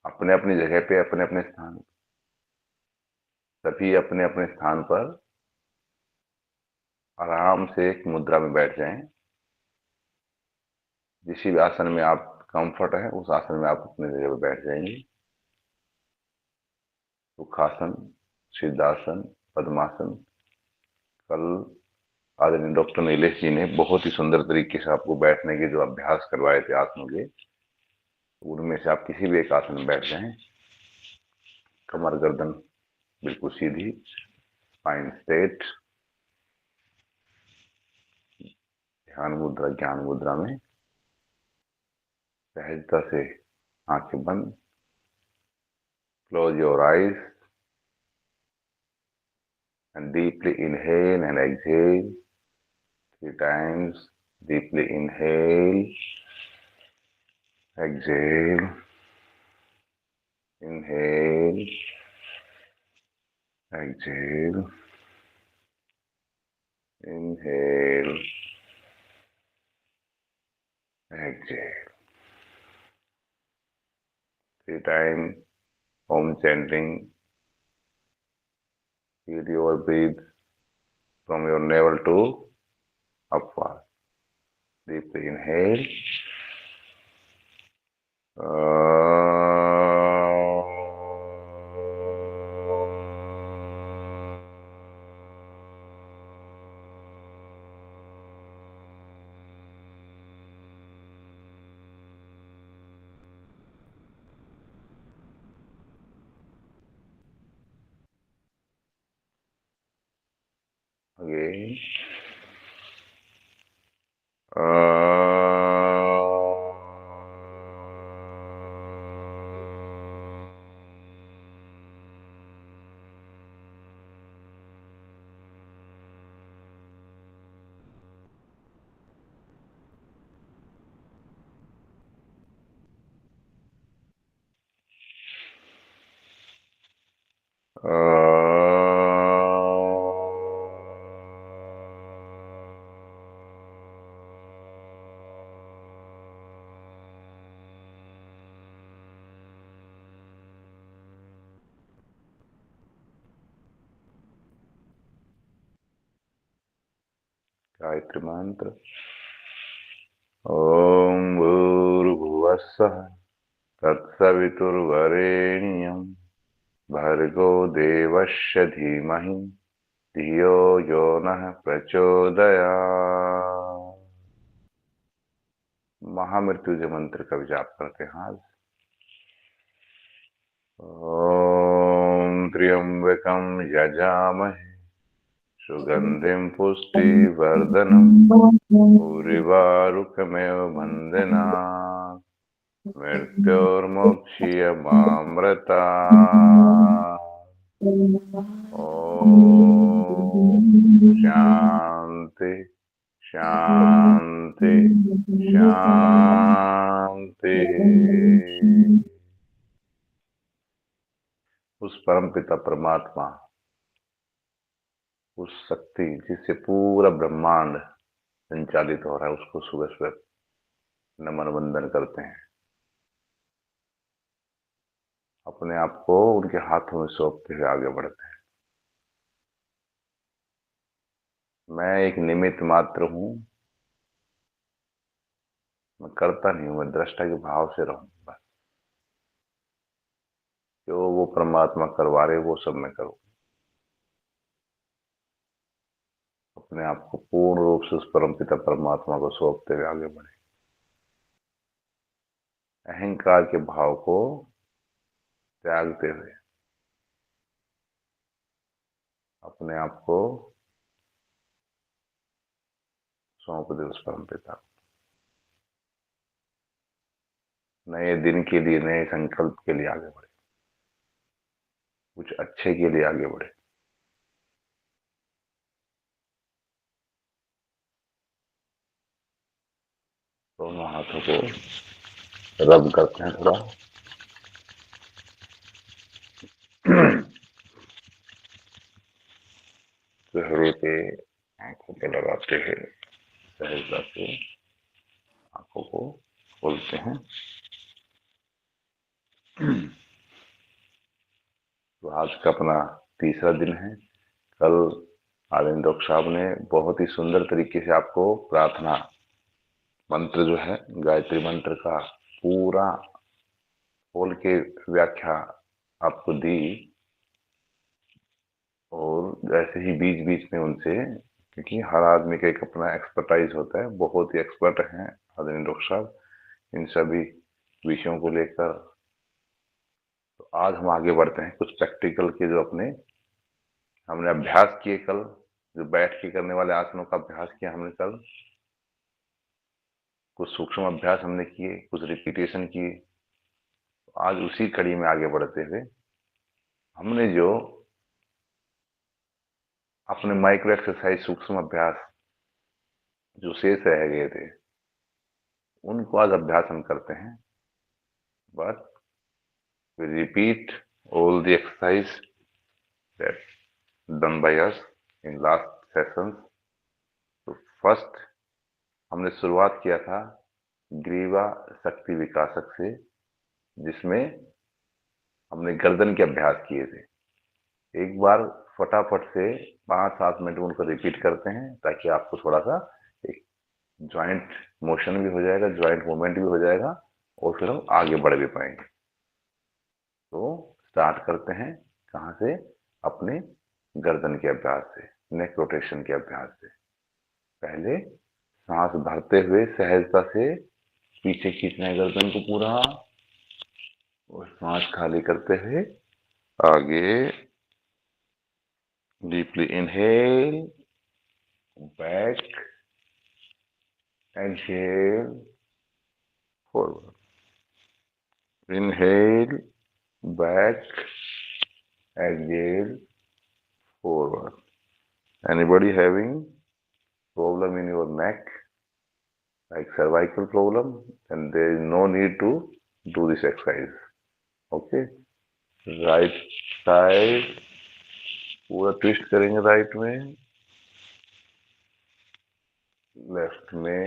अपने अपनी जगह पे, अपने अपने स्थान, सभी अपने अपने स्थान पर आराम से एक मुद्रा में बैठ जाएं। जिस भी आसन में आप कंफर्ट है, उस आसन में आप अपनी जगह पे बैठ जाएंगे। सुखासन, सिद्धासन, पद्मासन। कल आदरणीय डॉक्टर नीलेश जी ने बहुत ही सुंदर तरीके से आपको बैठने के जो अभ्यास करवाए थे आसनों के, उनमें से आप किसी भी एक आसन में बैठ जाएं। कमर गर्दन बिल्कुल सीधी, स्पाइन स्ट्रेट, ध्यान मुद्रा ज्ञान मुद्रा में सहजता से आंखें बंद। Close your eyes and deeply inhale and exhale 3 times. Deeply inhale, exhale, inhale, exhale, inhale, exhale. 3 times Om chanting. Feel your breathe from your navel to upward. Deeply inhale. Again. Gayatri मंत्र। ओम भूर्भुवस्सुः तत्सवितुर्वरेण्यं भर्गो देवस्य धीमहि धियो यो नः प्रचोदयात्। महामृत्युंजय मंत्र का जाप करते हैं आज। ओम त्र्यंबकं यजामहे सुगंधिं पुष्टिवर्धनम् उर्वारुकमेव वन्दनात् मृत्योर्मुक्षीयमामृतात्। ओम शांति शांति शांति। उस परम पिता परमात्मा, उस शक्ति जिससे पूरा ब्रह्मांड संचालित हो रहा है, उसको सुबह सुबह नमन वंदन करते हैं। अपने आप को उनके हाथों में सौंपते हुए आगे बढ़ते हैं। मैं एक निमित्त मात्र हूं, मैं करता नहीं हूं, मैं दृष्टा के भाव से रहूं बस। जो वो परमात्मा करवा रहे वो सब मैं करूं। अपने आप को पूर्ण रूप से उस परम पिता परमात्मा को सौंपते हुए आगे बढ़े। अहंकार के भाव को त्यागते हुए अपने आप को सौंप दे उस परम पिता को। नए दिन के लिए, नए संकल्प के लिए आगे बढ़े, कुछ अच्छे के लिए आगे बढ़े। दोनों हाथों को रब करते हैं थोड़ा। चेहरे पे, आंखों पे लगाते हैं। सहजता से आंखों को खोलते हैं। तो आज का अपना तीसरा दिन है। कल आर्यन डॉक्टर साहब ने बहुत ही सुंदर तरीके से आपको प्रार्थना मंत्र जो है गायत्री मंत्र का पूरा खोल के व्याख्या आपको दी, और ऐसे ही बीच बीच में उनसे, क्योंकि हर आदमी का एक अपना एक्सपर्टाइज होता है, बहुत ही एक्सपर्ट हैं आदरणीय डॉक्टर साहब इन सभी विषयों को लेकर। तो आज हम आगे बढ़ते हैं कुछ प्रैक्टिकल के जो अपने हमने अभ्यास किए कल, जो बैठ के करने वाले आसनों का अभ्यास किया हमने कल, कुछ सूक्ष्म अभ्यास हमने किए, कुछ रिपीटेशन किए। तो आज उसी कड़ी में आगे बढ़ते हुए हमने जो अपने माइक्रो एक्सरसाइज सूक्ष्म अभ्यास जो शेष रह गए थे उनको आज अभ्यास हम करते हैं। But we repeat all the exercise that done by us in last sessions. तो फर्स्ट हमने शुरुआत किया था ग्रीवा शक्ति विकासक से, जिसमें हमने गर्दन के अभ्यास किए थे। एक बार फटाफट से 5-7 मिनट में उनको रिपीट करते हैं ताकि आपको थोड़ा सा एक ज्वाइंट मोशन भी हो जाएगा, ज्वाइंट मूवमेंट भी हो जाएगा, और फिर हम आगे बढ़ भी पाएंगे। तो स्टार्ट करते हैं कहाँ से? अपने गर्दन के अभ्यास से, नेक रोटेशन के अभ्यास से। पहले सांस भरते हुए सहजता से पीछे खींचना है गर्दन को पूरा, और सांस खाली करते हुए आगे deeply inhale, back, exhale, forward, inhale, back, exhale, forward. Anybody having problem in your neck, like cervical problem, then there is no need to do this exercise. Okay, right side पूरा ट्विस्ट करेंगे right में, left में,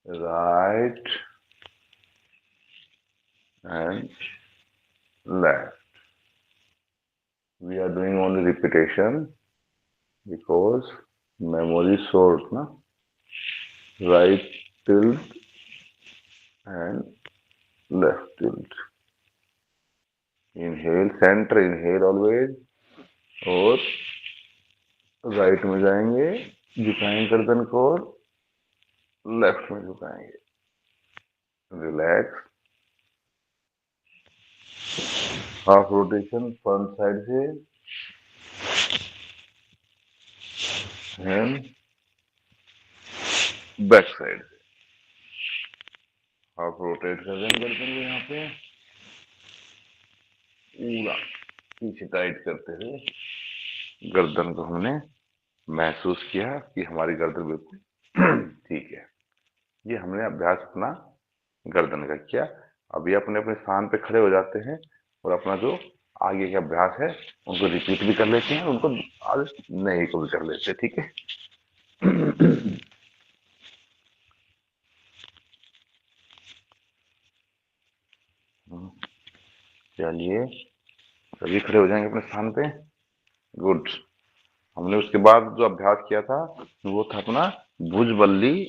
right and left. We are doing only repetition because memory is short, na? Right tilt and left tilt. Inhale center, inhale always, और right में जाएंगे, झुकाएंगे गर्दन को, और लेफ्ट में झुकाएंगे। Relax, half rotation front side से एंड बैक साइड से। हाफ रोटेट कर रहे हैं गर्दन को यहाँ पे, पूरा पीछे टाइट करते हुए गर्दन को हमने महसूस किया कि हमारी गर्दन बिल्कुल ठीक है। ये हमने अभ्यास अपना गर्दन का किया। अभी अपने अपने स्थान पे खड़े हो जाते हैं और अपना जो आगे का अभ्यास है उनको रिपीट भी कर लेते हैं, उनको आज नहीं को भी कर लेते हैं, ठीक है। चलिए सभी खड़े हो जाएंगे अपने स्थान पे। गुड। हमने उसके बाद जो अभ्यास किया था वो था अपना भुजबल्ली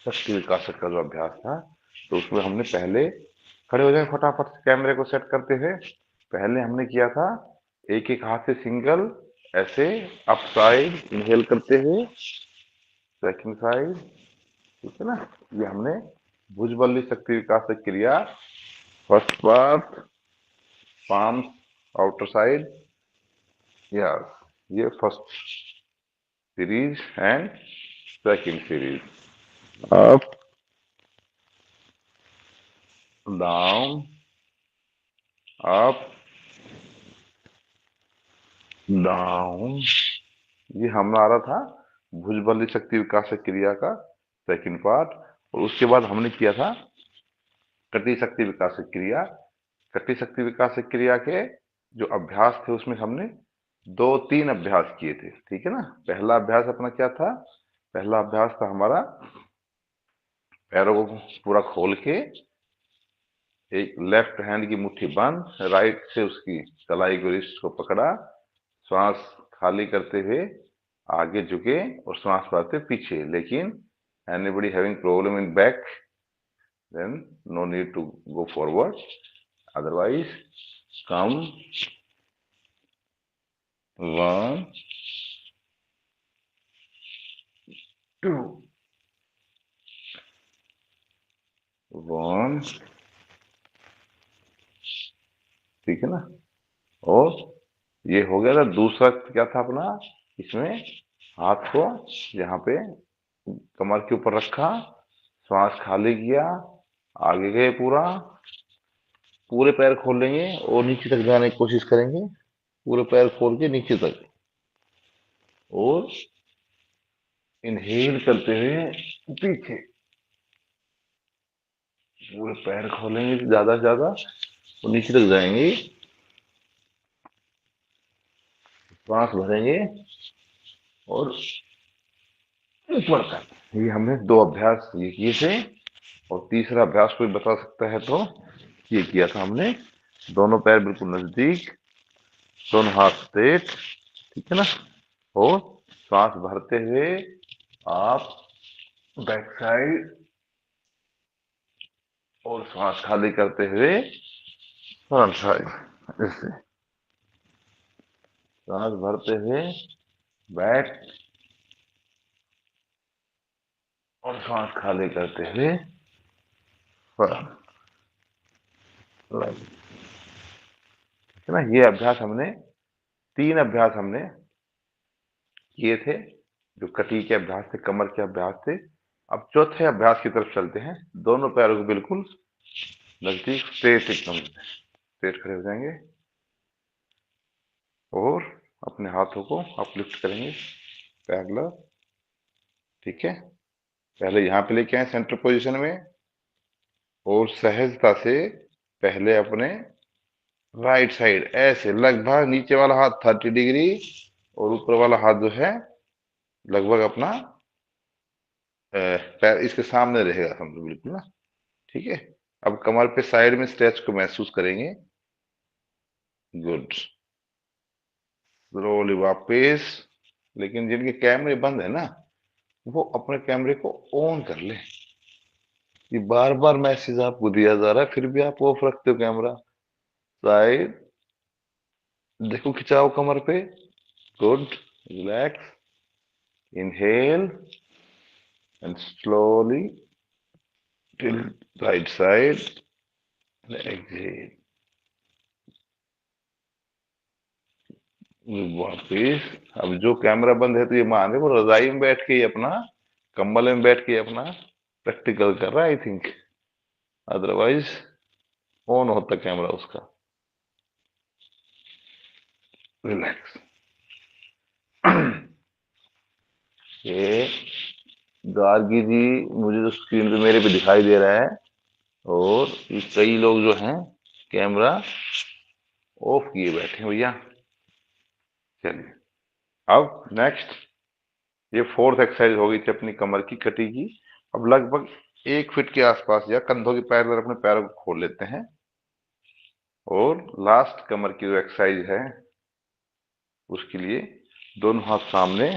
शक्ति विकासक का जो अभ्यास था। तो उसमें हमने पहले खड़े हो जाए फटाफट से कैमरे को सेट करते हुए। पहले हमने किया था एक एक हाथ से सिंगल ऐसे अप साइड इनहेल करते हुए, सेकंड साइड, ठीक है ना। ये हमने भुजबल्ली शक्ति विकासक क्रिया, first part palm outer side, yes, ये first series and second series, up down up down. ये हमारा था भुजबल्ली शक्ति विकासक क्रिया का सेकंड पार्ट। और उसके बाद हमने किया था कटी शक्ति विकासक क्रिया। कटी शक्ति विकासक क्रिया के जो अभ्यास थे उसमें हमने 2-3 अभ्यास किए थे, ठीक है ना। पहला अभ्यास अपना क्या था? पहला अभ्यास था हमारा पैरों को पूरा खोल के एक लेफ्ट हैंड की मुट्ठी बंद, राइट से उसकी कलाई को, रिस्ट को पकड़ा, श्वास खाली करते हुए आगे झुके और श्वास भरते पीछे। लेकिन anybody having problem in back, then no need to go forward, otherwise come 1 2 1, ठीक है ना। और ये हो गया था। दूसरा क्या था अपना, इसमें हाथ को यहाँ पे कमर के ऊपर रखा, श्वास खाली किया, आगे गए, पूरा पूरे पैर खोल लेंगे और नीचे तक जाने की कोशिश करेंगे, पूरे पैर खोल के नीचे तक, और इनहेल करते हुए पीछे, पूरे पैर खोलेंगे ज्यादा से ज्यादा और नीचे तक जाएंगे, श्वास भरेंगे और ऊपर तक। ये हमने 2 अभ्यास ये किए थे। और तीसरा अभ्यास कोई बता सकता है तो, ये किया था हमने, दोनों पैर बिल्कुल नजदीक, दोनों हाथ स्ट्रेट, ठीक है ना, और श्वास भरते हुए आप बैक साइड, और श्वास खाली करते हुए फ्रंट साइड। ऐसे श्वास भरते हुए बैक और श्वास खाली करते हुए फ्रंट, ठीक है ना। ये अभ्यास हमने 3 अभ्यास हमने किए थे, जो कटी के अभ्यास थे, कमर के अभ्यास थे। अब चौथे अभ्यास की तरफ चलते हैं। दोनों पैरों को बिल्कुल नजदीक, स्ट्रेट, एकदम स्ट्रेट खड़े हो जाएंगे और अपने हाथों को अपलिफ्ट करेंगे पैरेलल, ठीक है। पहले यहाँ पे लेके आए सेंटर पोजीशन में, और सहजता से पहले अपने राइट साइड ऐसे लगभग नीचे वाला हाथ 30 डिग्री और ऊपर वाला हाथ जो है लगभग अपना पैर इसके सामने रहेगा, समझो, बिल्कुल ना, ठीक है। अब कमर पे साइड में स्ट्रेच को महसूस करेंगे। गुड। स्लोली वापस। लेकिन जिनके कैमरे बंद है ना, वो अपने कैमरे को ऑन कर ले। ये बार बार मैसेज आपको दिया जा रहा है, फिर भी आप ऑफ रखते हो कैमरा। साइड देखो, खिंचाओ कमर पे। Good. Relax. Inhale and slowly till right side, exhale. वापिस। अब जो कैमरा बंद है तो ये मान है वो रजाई में बैठ के ही अपना, कंबल में बैठ के अपना प्रैक्टिकल कर रहा है, आई थिंक। अदरवाइज ऑन होता कैमरा उसका। रिलैक्स। ये गार्गी जी मुझे जो स्क्रीन पे मेरे पे दिखाई दे रहा है, और ये कई लोग जो हैं कैमरा ऑफ किए बैठे हैं भैया। चलिए, अब नेक्स्ट, ये 4th एक्सरसाइज हो गई थी अपनी कमर की कटी की। अब लगभग 1 फीट के आसपास या कंधों के पैर अपने पैरों को खोल लेते हैं, और लास्ट कमर की जो एक्सरसाइज है उसके लिए दोनों हाथ सामने।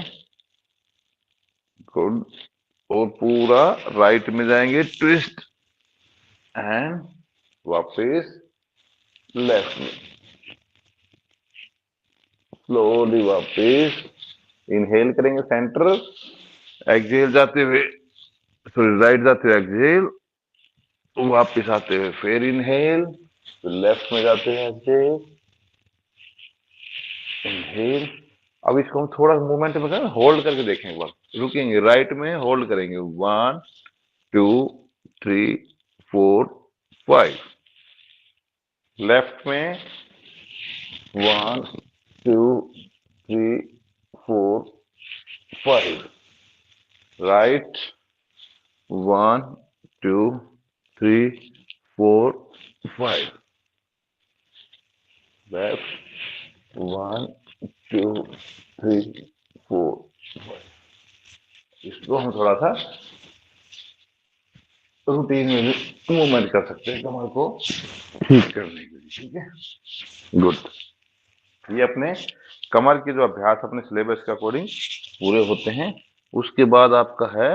गुड। और पूरा राइट में जाएंगे, ट्विस्ट, एंड वापस लेफ्ट में, स्लोली वापस। इनहेल करेंगे सेंटर, एक्सहेल जाते हुए, सॉरी राइट जाते हुए एक्सहेल, वापस आते हुए फिर इनहेल, फिर लेफ्ट में जाते हैं एक्सहेल, इनहेल। अब इसको हम थोड़ा मूवमेंट में करें, होल्ड करके देखें एक बार। रुकेंगे, राइट में होल्ड करेंगे, 1 2 3 4 5। लेफ्ट में 1 2 3 4 5। राइट 1 2 3 4 5। लेफ्ट 1 2 3 4 5। इसको हम थोड़ा सा रूटीन में भी मूवमेंट कर सकते हैं कमर को ठीक करने के लिए। ठीक है, गुड। ये अपने कमर के जो अभ्यास अपने सिलेबस के अकॉर्डिंग पूरे होते हैं। उसके बाद आपका है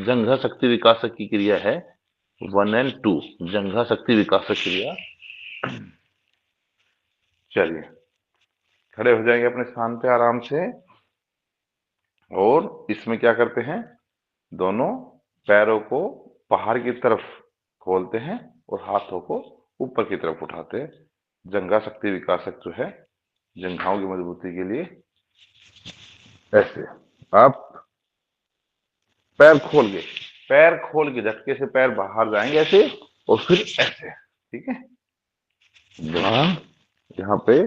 जंघा शक्ति विकासक की क्रिया है 1 और 2, जंघा शक्ति विकासक क्रिया। चलिए, खड़े हो जाएंगे अपने स्थान पे आराम से, और इसमें क्या करते हैं, दोनों पैरों को बाहर की तरफ खोलते हैं और हाथों को ऊपर की तरफ उठाते हैं। जंघा शक्ति विकासक जो है जंघाओं की मजबूती के लिए। ऐसे आप पैर खोल के झटके से पैर बाहर जाएंगे ऐसे, और फिर ऐसे। ठीक है, यहाँ पे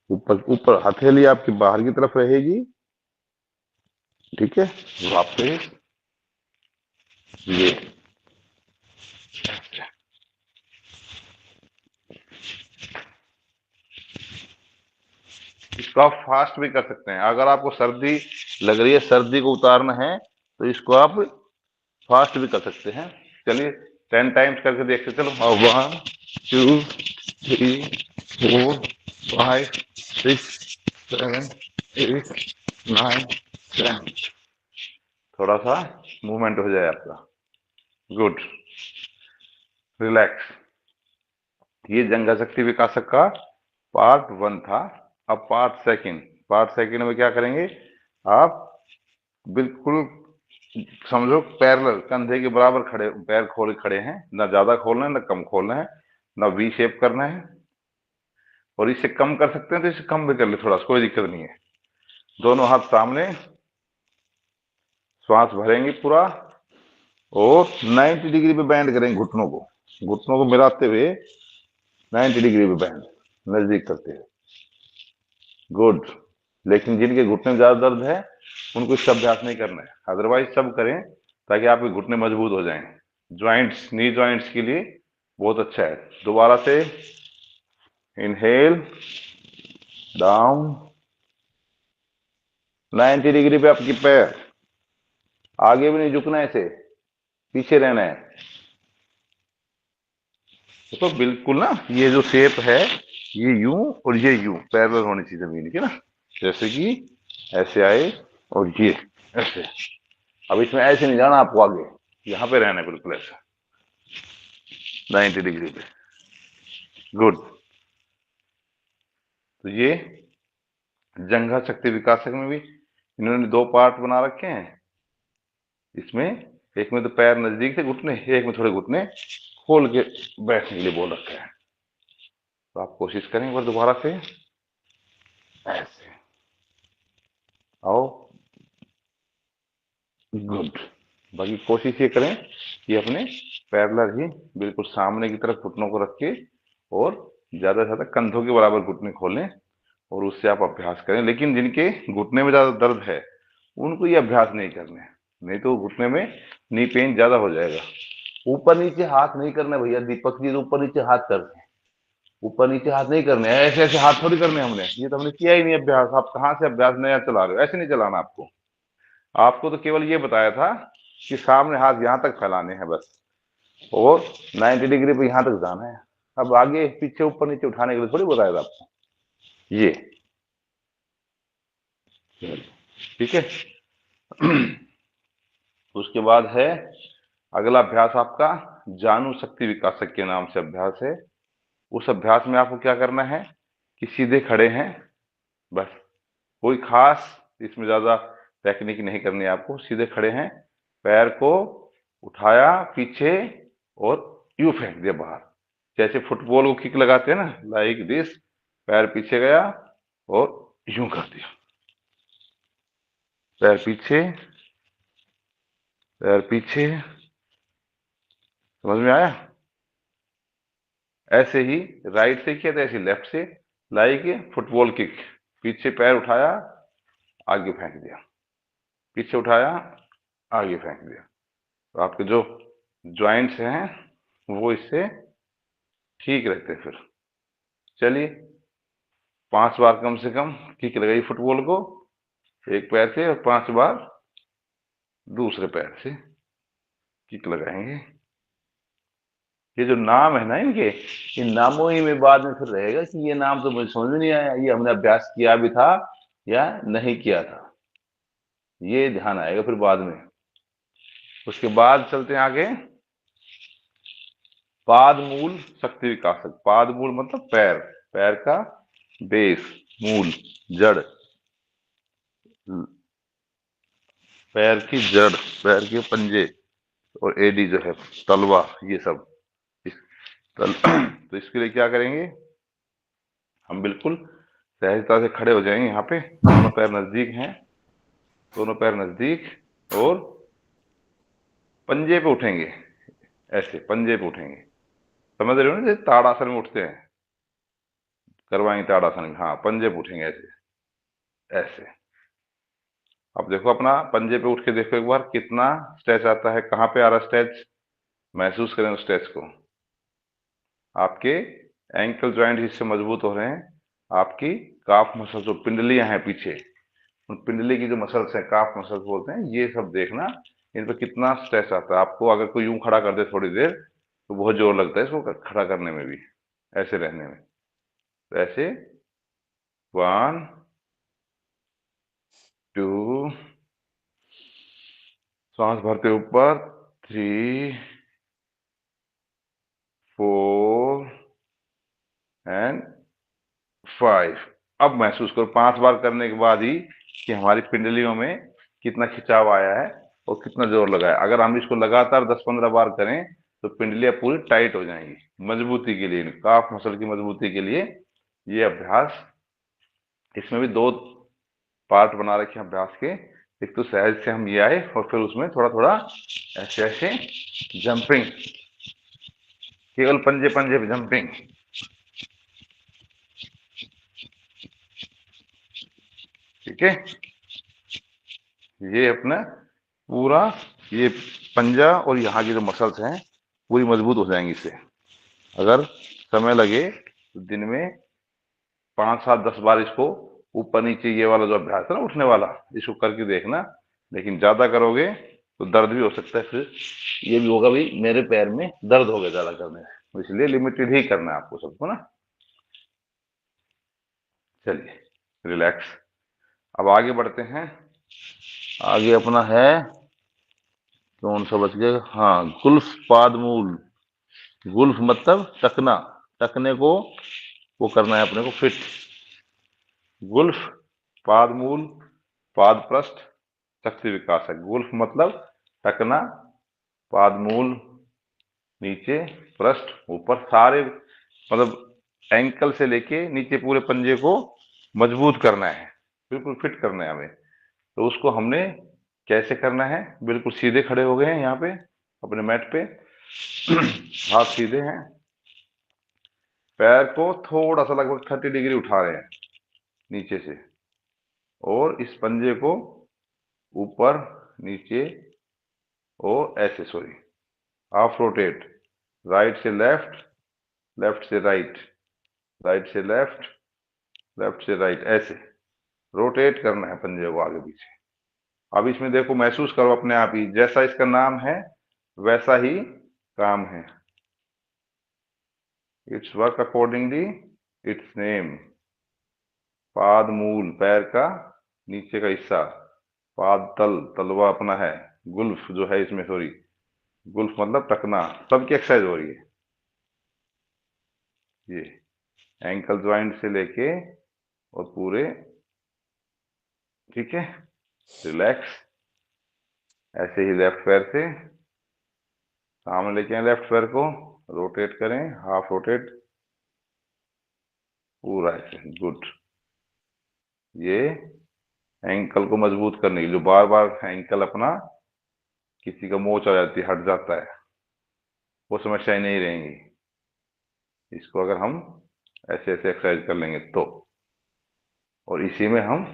ऊपर ऊपर हथेली आपकी बाहर की तरफ रहेगी। ठीक है, वापस ये इसको आप फास्ट भी कर सकते हैं। अगर आपको सर्दी लग रही है, सर्दी को उतारना है, तो इसको आप फास्ट भी कर सकते हैं। चलिए 10 टाइम्स करके देखते चलो। 1 2 3 4 5 6 7 8 9 10। थोड़ा सा मूवमेंट हो जाए आपका। Good, relax. ये जंघा शक्ति विकासक का पार्ट 1 था। अब पार्ट सेकंड में क्या करेंगे, आप बिल्कुल समझो पैरेलल कंधे के बराबर खड़े, पैर खोल खड़े हैं, ना ज्यादा खोलना है ना कम खोलना है, ना वी शेप करना है। और इसे कम कर सकते हैं तो इसे कम भी कर ले थोड़ा सा, कोई दिक्कत नहीं है। दोनों हाथ सामने, श्वास भरेंगे पूरा, और 90 डिग्री पे बैंड करेंगे घुटनों को मिलाते हुए 90 डिग्री पे बैंड नजदीक करते हैं। गुड। लेकिन जिनके घुटने में ज्यादा दर्द है उनको इसका अभ्यास नहीं करना है, अदरवाइज सब करें ताकि आपके घुटने मजबूत हो जाएं। ज्वाइंट्स, नी ज्वाइंट्स के लिए बहुत अच्छा है। दोबारा से इनहेल डाउन, 90 डिग्री पे आपकी पैर, आगे भी नहीं झुकना है, ऐसे पीछे रहना है। तो बिल्कुल ना, ये जो शेप है ये यूं और ये यूं पैरेलल होनी चाहिए जमीन की ना, जैसे कि ऐसे आए और ये ऐसे। अब इसमें ऐसे नहीं जाना आपको, आगे यहाँ पे रहना है बिल्कुल ऐसा 90 डिग्री पे। गुड। तो ये जंघा शक्ति विकासक में भी इन्होंने 2 पार्ट बना रखे हैं। इसमें एक में तो पैर नजदीक थे घुटने, एक में थोड़े घुटने खोल के बैठने के लिए बोल रखा है। तो आप कोशिश करें एक बार दोबारा से, ऐसे आओ। गुड। बाकी कोशिश ये करें कि अपने पैरेलल ही बिल्कुल सामने की तरफ घुटनों को रख के, और ज्यादा से ज्यादा कंधों के बराबर घुटने खोलें, और उससे आप अभ्यास करें। लेकिन जिनके घुटने में ज्यादा दर्द है उनको ये अभ्यास नहीं करने, नहीं तो घुटने में नी पेन ज्यादा हो जाएगा। ऊपर नीचे हाथ नहीं करना भैया, दीपक जी ऊपर नीचे हाथ करते हैं, ऊपर नीचे हाथ नहीं करने, ऐसे ऐसे हाथ थोड़ी करने हमने, ये तो हमने किया ही नहीं अभ्यास। आप कहाँ से अभ्यास नया चला रहे हो, ऐसे नहीं चलाना आपको। आपको तो केवल ये बताया था कि सामने हाथ यहां तक फैलाने हैं बस, और 90 डिग्री पे यहां तक जाना है। अब आगे पीछे ऊपर नीचे उठाने के लिए थोड़ी बताया था आपको ये। ठीक है। उसके बाद है अगला अभ्यास आपका जानु शक्ति विकासक के नाम से अभ्यास है। उस अभ्यास में आपको क्या करना है कि सीधे खड़े हैं बस, कोई खास इसमें ज्यादा टेक्निक नहीं करनी है आपको। सीधे खड़े हैं, पैर को उठाया पीछे और यूं फेंक दिया बाहर, जैसे फुटबॉल को किक लगाते हैं ना, लाइक दिस। पैर पीछे गया और यूं कर दिया, पैर पीछे, पैर पीछे। समझ में आया? ऐसे ही राइट से किया था, ऐसे लेफ्ट से, लाइक फुटबॉल किक। पीछे पैर उठाया, आगे फेंक दिया, पीछे उठाया, आगे फेंक दिया। तो आपके जो ज्वाइंट्स हैं वो इससे ठीक रहते हैं फिर। चलिए 5 बार कम से कम किक लगाई फुटबॉल को एक पैर से, और 5 बार दूसरे पैर से। किक लगाएंगे। ये जो नाम है ना इनके, इन नामों ही में बाद में फिर रहेगा कि ये नाम तो मुझे समझ में नहीं आया, ये हमने अभ्यास किया भी था या नहीं किया था, ये ध्यान आएगा फिर बाद में। उसके बाद चलते हैं आगे। पाद मूल शक्ति विकासक। पाद मूल मतलब पैर, पैर का बेस, मूल जड़, पैर की जड़, पैर के पंजे, और एडी जो है तलवा, ये सब तो इसके लिए क्या करेंगे, हम बिल्कुल सहजता से खड़े हो जाएंगे। यहाँ पे दोनों पैर नजदीक हैं, दोनों पैर नजदीक, और पंजे पे उठेंगे, ऐसे पंजे पे उठेंगे। समझ रहे हो ना, जैसे ताड़ासन में उठते हैं, करवाएंगे ताड़ासन में, हाँ पंजे पे उठेंगे ऐसे, ऐसे। अब देखो अपना पंजे पे उठ के देखो एक बार कितना स्ट्रेच आता है, कहाँ पे आ रहा है स्ट्रेच, महसूस करें उस स्ट्रेच को। आपके एंकल जॉइंट हिस्से मजबूत हो रहे हैं, आपकी काफ मसल जो पिंडलियां हैं पीछे, उन पिंडली की जो मसल्स हैं, काफ मसल्स बोलते हैं, ये सब देखना, इन पर कितना स्ट्रेस आता है। आपको अगर कोई यूं खड़ा कर दे थोड़ी देर तो बहुत जोर लगता है इसको खड़ा करने में भी, ऐसे रहने में। तो ऐसे 1 2, सांस भरते ऊपर, 3 4 एंड 5। अब महसूस करो 5 बार करने के बाद ही कि हमारी पिंडलियों में कितना खिंचाव आया है और कितना जोर लगा है। अगर हम इसको लगातार 10-15 बार करें तो पिंडलियां पूरी टाइट हो जाएंगी। मजबूती के लिए, काफ मसल की मजबूती के लिए ये अभ्यास, इसमें भी 2 पार्ट बना रखे हैं अभ्यास के। एक तो सहज से हम ये आए, और फिर उसमें थोड़ा थोड़ा ऐसे ऐसे जंपिंग, केवल पंजे पंजे पे जंपिंग, ठीक है। ये अपना पूरा, ये पंजा और यहाँ की जो मसल्स हैं पूरी मजबूत हो जाएंगी इससे। अगर समय लगे तो दिन में 5-7-10 बार इसको ऊपर नीचे, ये वाला जो अभ्यास है ना उठने वाला, इसको करके देखना। लेकिन ज्यादा करोगे तो दर्द भी हो सकता है, फिर ये भी होगा भाई मेरे पैर में दर्द हो गया ज्यादा करने से, तो इसलिए लिमिटेड ही करना है आपको सबको ना। चलिए रिलैक्स। अब आगे बढ़ते हैं। आगे अपना है, कौन सा बच गया, हाँ गुल्फ पाद मूल। गुल्फ मतलब टकना, टकने को वो करना है अपने को फिट। गुल्फ पाद मूल, पाद पृष्ठ, शक्ति विकास है। गुल्फ मतलब टकना, पाद मूल नीचे, पृष्ठ ऊपर, सारे मतलब एंकल से लेके नीचे पूरे पंजे को मजबूत करना है, बिल्कुल फिट करना है हमें। तो उसको हमने कैसे करना है, बिल्कुल सीधे खड़े हो गए हैं यहाँ पे अपने मैट पे, हाथ सीधे हैं, पैर को थोड़ा सा लगभग 30 डिग्री उठा रहे हैं नीचे से, और इस पंजे को ऊपर नीचे, और ऐसे, सॉरी, हाफ रोटेट, राइट से लेफ्ट, लेफ्ट से राइट, राइट से लेफ्ट, लेफ्ट से राइट, ऐसे रोटेट करना है पंजे को आगे पीछे। अब इसमें देखो महसूस करो अपने आप ही, जैसा इसका नाम है वैसा ही काम है। It's work accordingly it's name. पाद मूल पैर का नीचे का हिस्सा, पाद तल, तलवा अपना है, गुल्फ जो है इसमें, सॉरी, गुल्फ मतलब टकना, सबकी एक्सरसाइज हो रही है ये, एंकल ज्वाइंट से लेके और पूरे, ठीक है। रिलैक्स। ऐसे ही लेफ्ट पैर से सामने लेके आए, लेफ्ट पैर को रोटेट करें, हाफ रोटेट, पूरा ऐसे, गुड। ये एंकल को मजबूत करने की, जो बार बार एंकल अपना किसी का मोच आ जाती है, हट जाता है, वो समस्याएं नहीं रहेंगी। इसको अगर हम ऐसे ऐसे एक्सरसाइज कर लेंगे तो, और इसी में हम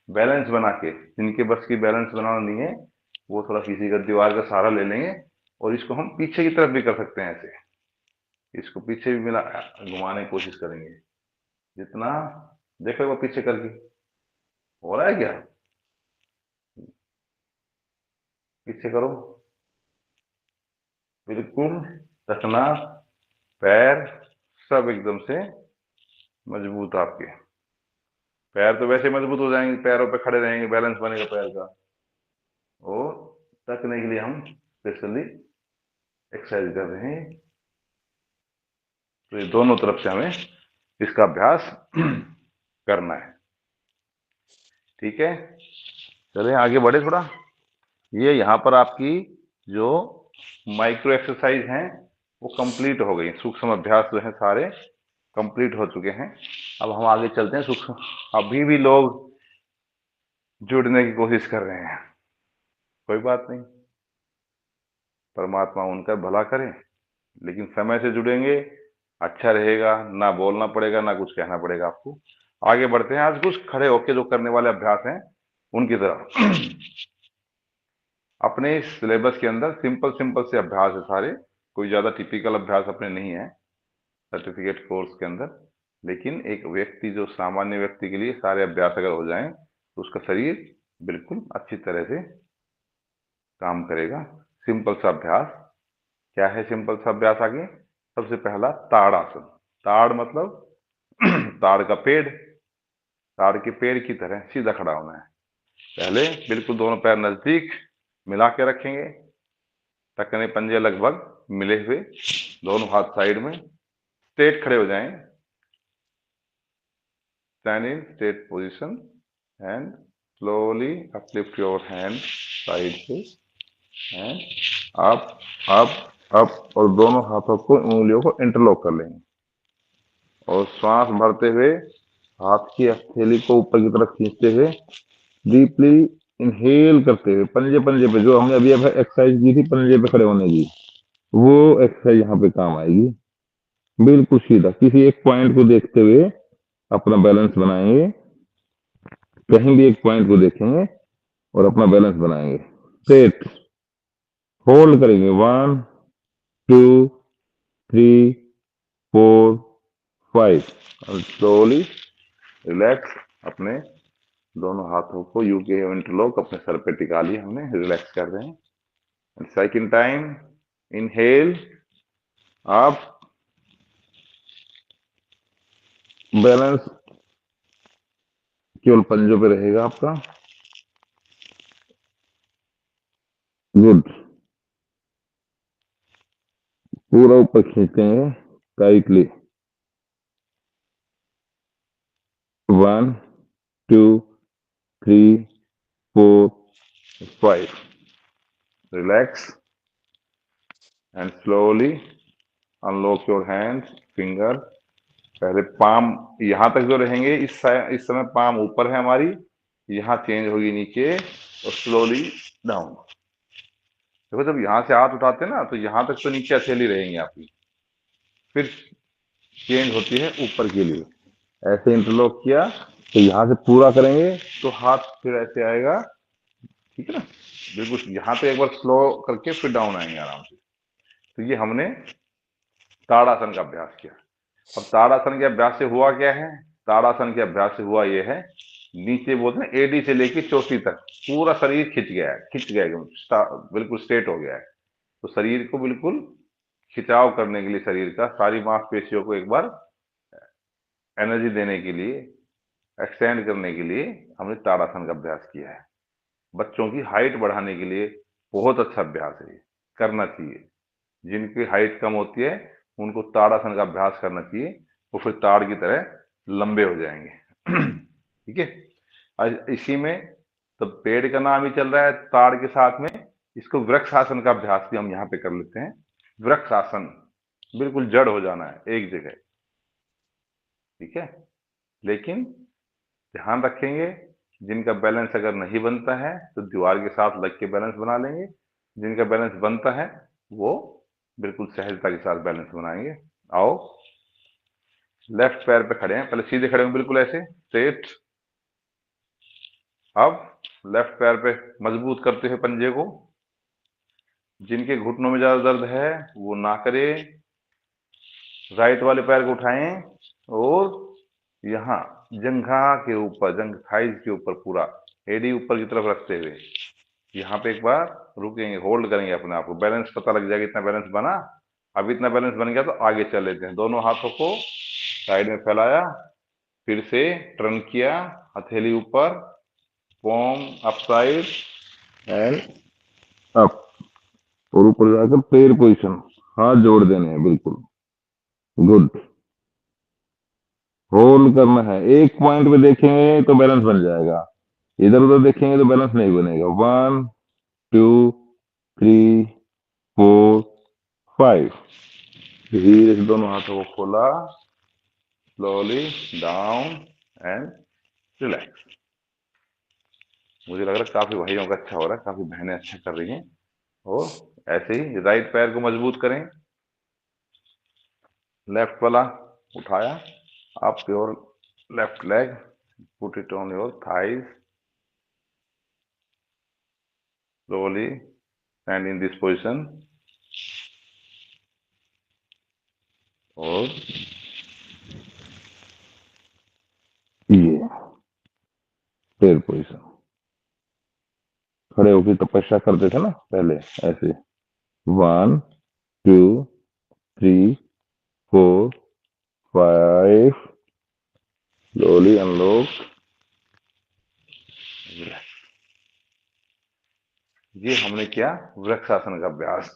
बैलेंस बना के, जिनके बस की बैलेंस बनाना नहीं है वो थोड़ा किसी का दीवार का सहारा ले लेंगे, और इसको हम पीछे की तरफ भी कर सकते हैं ऐसे, इसको पीछे भी मिला घुमाने की कोशिश करेंगे जितना, देखो वो पीछे करके हो रहा है क्या, पीछे करो, बिल्कुल टखना, पैर सब एकदम से मजबूत आपके। पैर तो वैसे मजबूत हो जाएंगे, पैरों पे खड़े रहेंगे, बैलेंस बनेगा पैर का। और टकने के लिए हम स्पेशली एक्सरसाइज कर रहे हैं। तो ये दोनों तरफ से हमें इसका अभ्यास करना है। ठीक है, चलिए आगे बढ़े थोड़ा। ये यहाँ पर आपकी जो माइक्रो एक्सरसाइज हैं वो कंप्लीट हो गई, सूक्ष्म अभ्यास जो है सारे कंप्लीट हो चुके हैं। अब हम आगे चलते हैं सूक्ष्म। अभी भी लोग जुड़ने की कोशिश कर रहे हैं, कोई बात नहीं, परमात्मा उनका भला करे। लेकिन समय से जुड़ेंगे, अच्छा रहेगा, ना बोलना पड़ेगा ना कुछ कहना पड़ेगा आपको। आगे बढ़ते हैं, आज कुछ खड़े होके जो करने वाले अभ्यास हैं उनकी तरफ। अपने सिलेबस के अंदर सिंपल सिंपल से अभ्यास है सारे, कोई ज्यादा टिपिकल अभ्यास अपने नहीं है सर्टिफिकेट कोर्स के अंदर। लेकिन एक व्यक्ति, जो सामान्य व्यक्ति के लिए सारे अभ्यास अगर हो जाएं तो उसका शरीर बिल्कुल अच्छी तरह से काम करेगा। सिंपल सा अभ्यास क्या है? सिंपल सा अभ्यास आगे सबसे पहला ताड़ासन। ताड़ मतलब ताड़ का पेड़, ताड़ के पेड़ की तरह सीधा खड़ा होना है। पहले बिल्कुल दोनों पैर नजदीक मिला के रखेंगे, टखने पंजे लगभग मिले हुए, दोनों हाथ साइड में, स्ट्रेट खड़े हो जाएं। Stand in straight position and slowly uplift your hand side से एंड अप अप अप, और दोनों हाथों को, उंगलियों को इंटरलॉक कर लेंगे और श्वास भरते हुए हाथ की हथेली को ऊपर की तरफ खींचते हुए डीपली इनहेल करते हुए पंजे पंजे पे, जो हमने अभी एक्सरसाइज की थी पंजे पे खड़े होने की, वो एक्सरसाइज यहाँ पे काम आएगी। बिल्कुल सीधा किसी एक पॉइंट को देखते हुए अपना बैलेंस बनाएंगे, कहीं भी एक पॉइंट को देखेंगे और अपना बैलेंस बनाएंगे। स्ट्रेट होल्ड करेंगे, 1 2 3 4 5, और स्लोली रिलैक्स। अपने दोनों हाथों को यूके इंटरलॉक अपने सर पे टिका लिए हमने, रिलैक्स कर रहे हैं। Second time inhale up, balance केवल पंजों पे रहेगा आपका। गुड, पूरा ऊपर खींचेंगे tightly. 1 2 3 4 5, relax and slowly unlock your hand finger. पहले पाम यहां तक जो रहेंगे, इस समय पाम ऊपर है हमारी, यहाँ चेंज होगी नीचे और स्लोली डाउन। देखो जब यहां से हाथ उठाते हैं ना तो यहां तक तो नीचे हथेली रहेंगी आपकी, फिर चेंज होती है ऊपर के लिए। ऐसे इंटरलॉक किया तो यहां से पूरा करेंगे तो हाथ फिर ऐसे आएगा, ठीक है ना? बिल्कुल यहाँ पे एक बार स्लो करके फिर डाउन आएंगे आराम से। तो ये हमने ताड़ासन का अभ्यास किया। अब ताड़ासन के अभ्यास से हुआ क्या है? ताड़ासन के अभ्यास से हुआ ये है, नीचे बोलते हैं एडी से लेके चोटी तक पूरा शरीर खिंच गया है, खिंच गया एकदम, बिल्कुल स्ट्रेट हो गया है। तो शरीर को बिल्कुल खिंचाव करने के लिए, शरीर का सारी मांसपेशियों को एक बार एनर्जी देने के लिए, एक्सटेंड करने के लिए हमने ताड़ासन का अभ्यास किया है। बच्चों की हाइट बढ़ाने के लिए बहुत अच्छा अभ्यास है, ये करना चाहिए। जिनकी हाइट कम होती है उनको ताड़ासन का अभ्यास करना चाहिए, वो फिर ताड़ की तरह लंबे हो जाएंगे। ठीक है, इसी में तो पेड़ का नाम ही चल रहा है ताड़ के साथ में, इसको वृक्ष आसन का अभ्यास भी हम यहाँ पे कर लेते हैं। वृक्ष आसन, बिल्कुल जड़ हो जाना है एक जगह, ठीक है। लेकिन ध्यान रखेंगे, जिनका बैलेंस अगर नहीं बनता है तो दीवार के साथ लग के बैलेंस बना लेंगे, जिनका बैलेंस बनता है वो बिल्कुल सहजता के साथ बैलेंस बनाएंगे। आओ, लेफ्ट पैर पे खड़े हैं, पहले सीधे खड़े होंगे बिल्कुल ऐसे स्ट्रेट। अब लेफ्ट पैर पे मजबूत करते हुए पंजे को, जिनके घुटनों में ज्यादा दर्द है वो ना करे, राइट वाले पैर को उठाएं और यहाँ जंघा के ऊपर, जंघ थाइज के ऊपर पूरा एडी ऊपर की तरफ रखते हुए यहाँ पे एक बार रुकेंगे, होल्ड करेंगे अपने आप को, बैलेंस पता लग जाएगा इतना बैलेंस बना। अब इतना बैलेंस बन गया तो आगे चल लेते हैं। दोनों हाथों को साइड में फैलाया, फिर से टर्न किया, हथेली ऊपर, पॉम अप साइड एंड अप, और ऊपर जाकर प्रेयर पोजीशन, हाथ जोड़ देने हैं बिल्कुल। गुड। होल्ड करना है, एक पॉइंट पे देखेंगे तो बैलेंस बन जाएगा, इधर उधर देखेंगे तो बैलेंस नहीं बनेगा। 1 2 3 4 5। धीरे से दोनों हाथों को खोला, स्लोली डाउन एंड रिलैक्स। मुझे लग रहा है काफी भाइयों का अच्छा हो रहा है, काफी बहनें अच्छा कर रही हैं। और ऐसे ही राइट पैर को मजबूत करें, लेफ्ट वाला उठाया, up your left leg, put it on your thighs, slowly stand in this position, और ये प्रेयर पोजीशन। खड़े होकर तपस्या करते थे ना पहले, ऐसे 1 2 3 4 5, slowly unlock, ये हमने किया वृक्षासन का अभ्यास।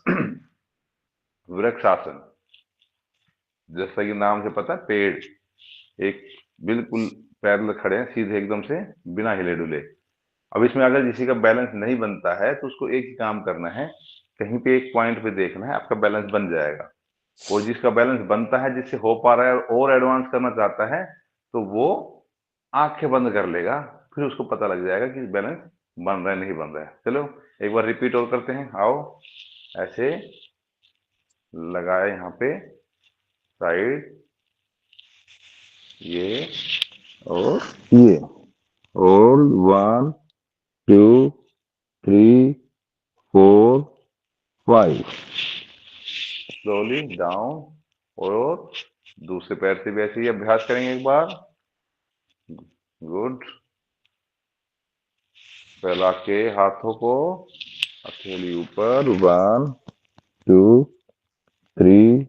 वृक्षासन, जैसा कि नाम से पता है, पेड़, एक बिल्कुल पैरेलल खड़े हैं सीधे एकदम से, बिना हिले डुले। अब इसमें अगर किसी का बैलेंस नहीं बनता है तो उसको एक ही काम करना है, कहीं पे एक पॉइंट पे देखना है, आपका बैलेंस बन जाएगा। और जिसका बैलेंस बनता है, जिससे हो पा रहा है और एडवांस करना चाहता है, तो वो आंखें बंद कर लेगा, फिर उसको पता लग जाएगा कि बैलेंस बन रहा है नहीं बन रहा है। चलो एक बार रिपीट और करते हैं। आओ, ऐसे लगाए यहाँ पे साइड, ये और ये, और 1 2 3 4 5, स्लोली डाउन। और दूसरे पैर से भी ऐसे ही अभ्यास करेंगे एक बार। गुड। फैला के हाथों को, हथेली ऊपर, 1 2 3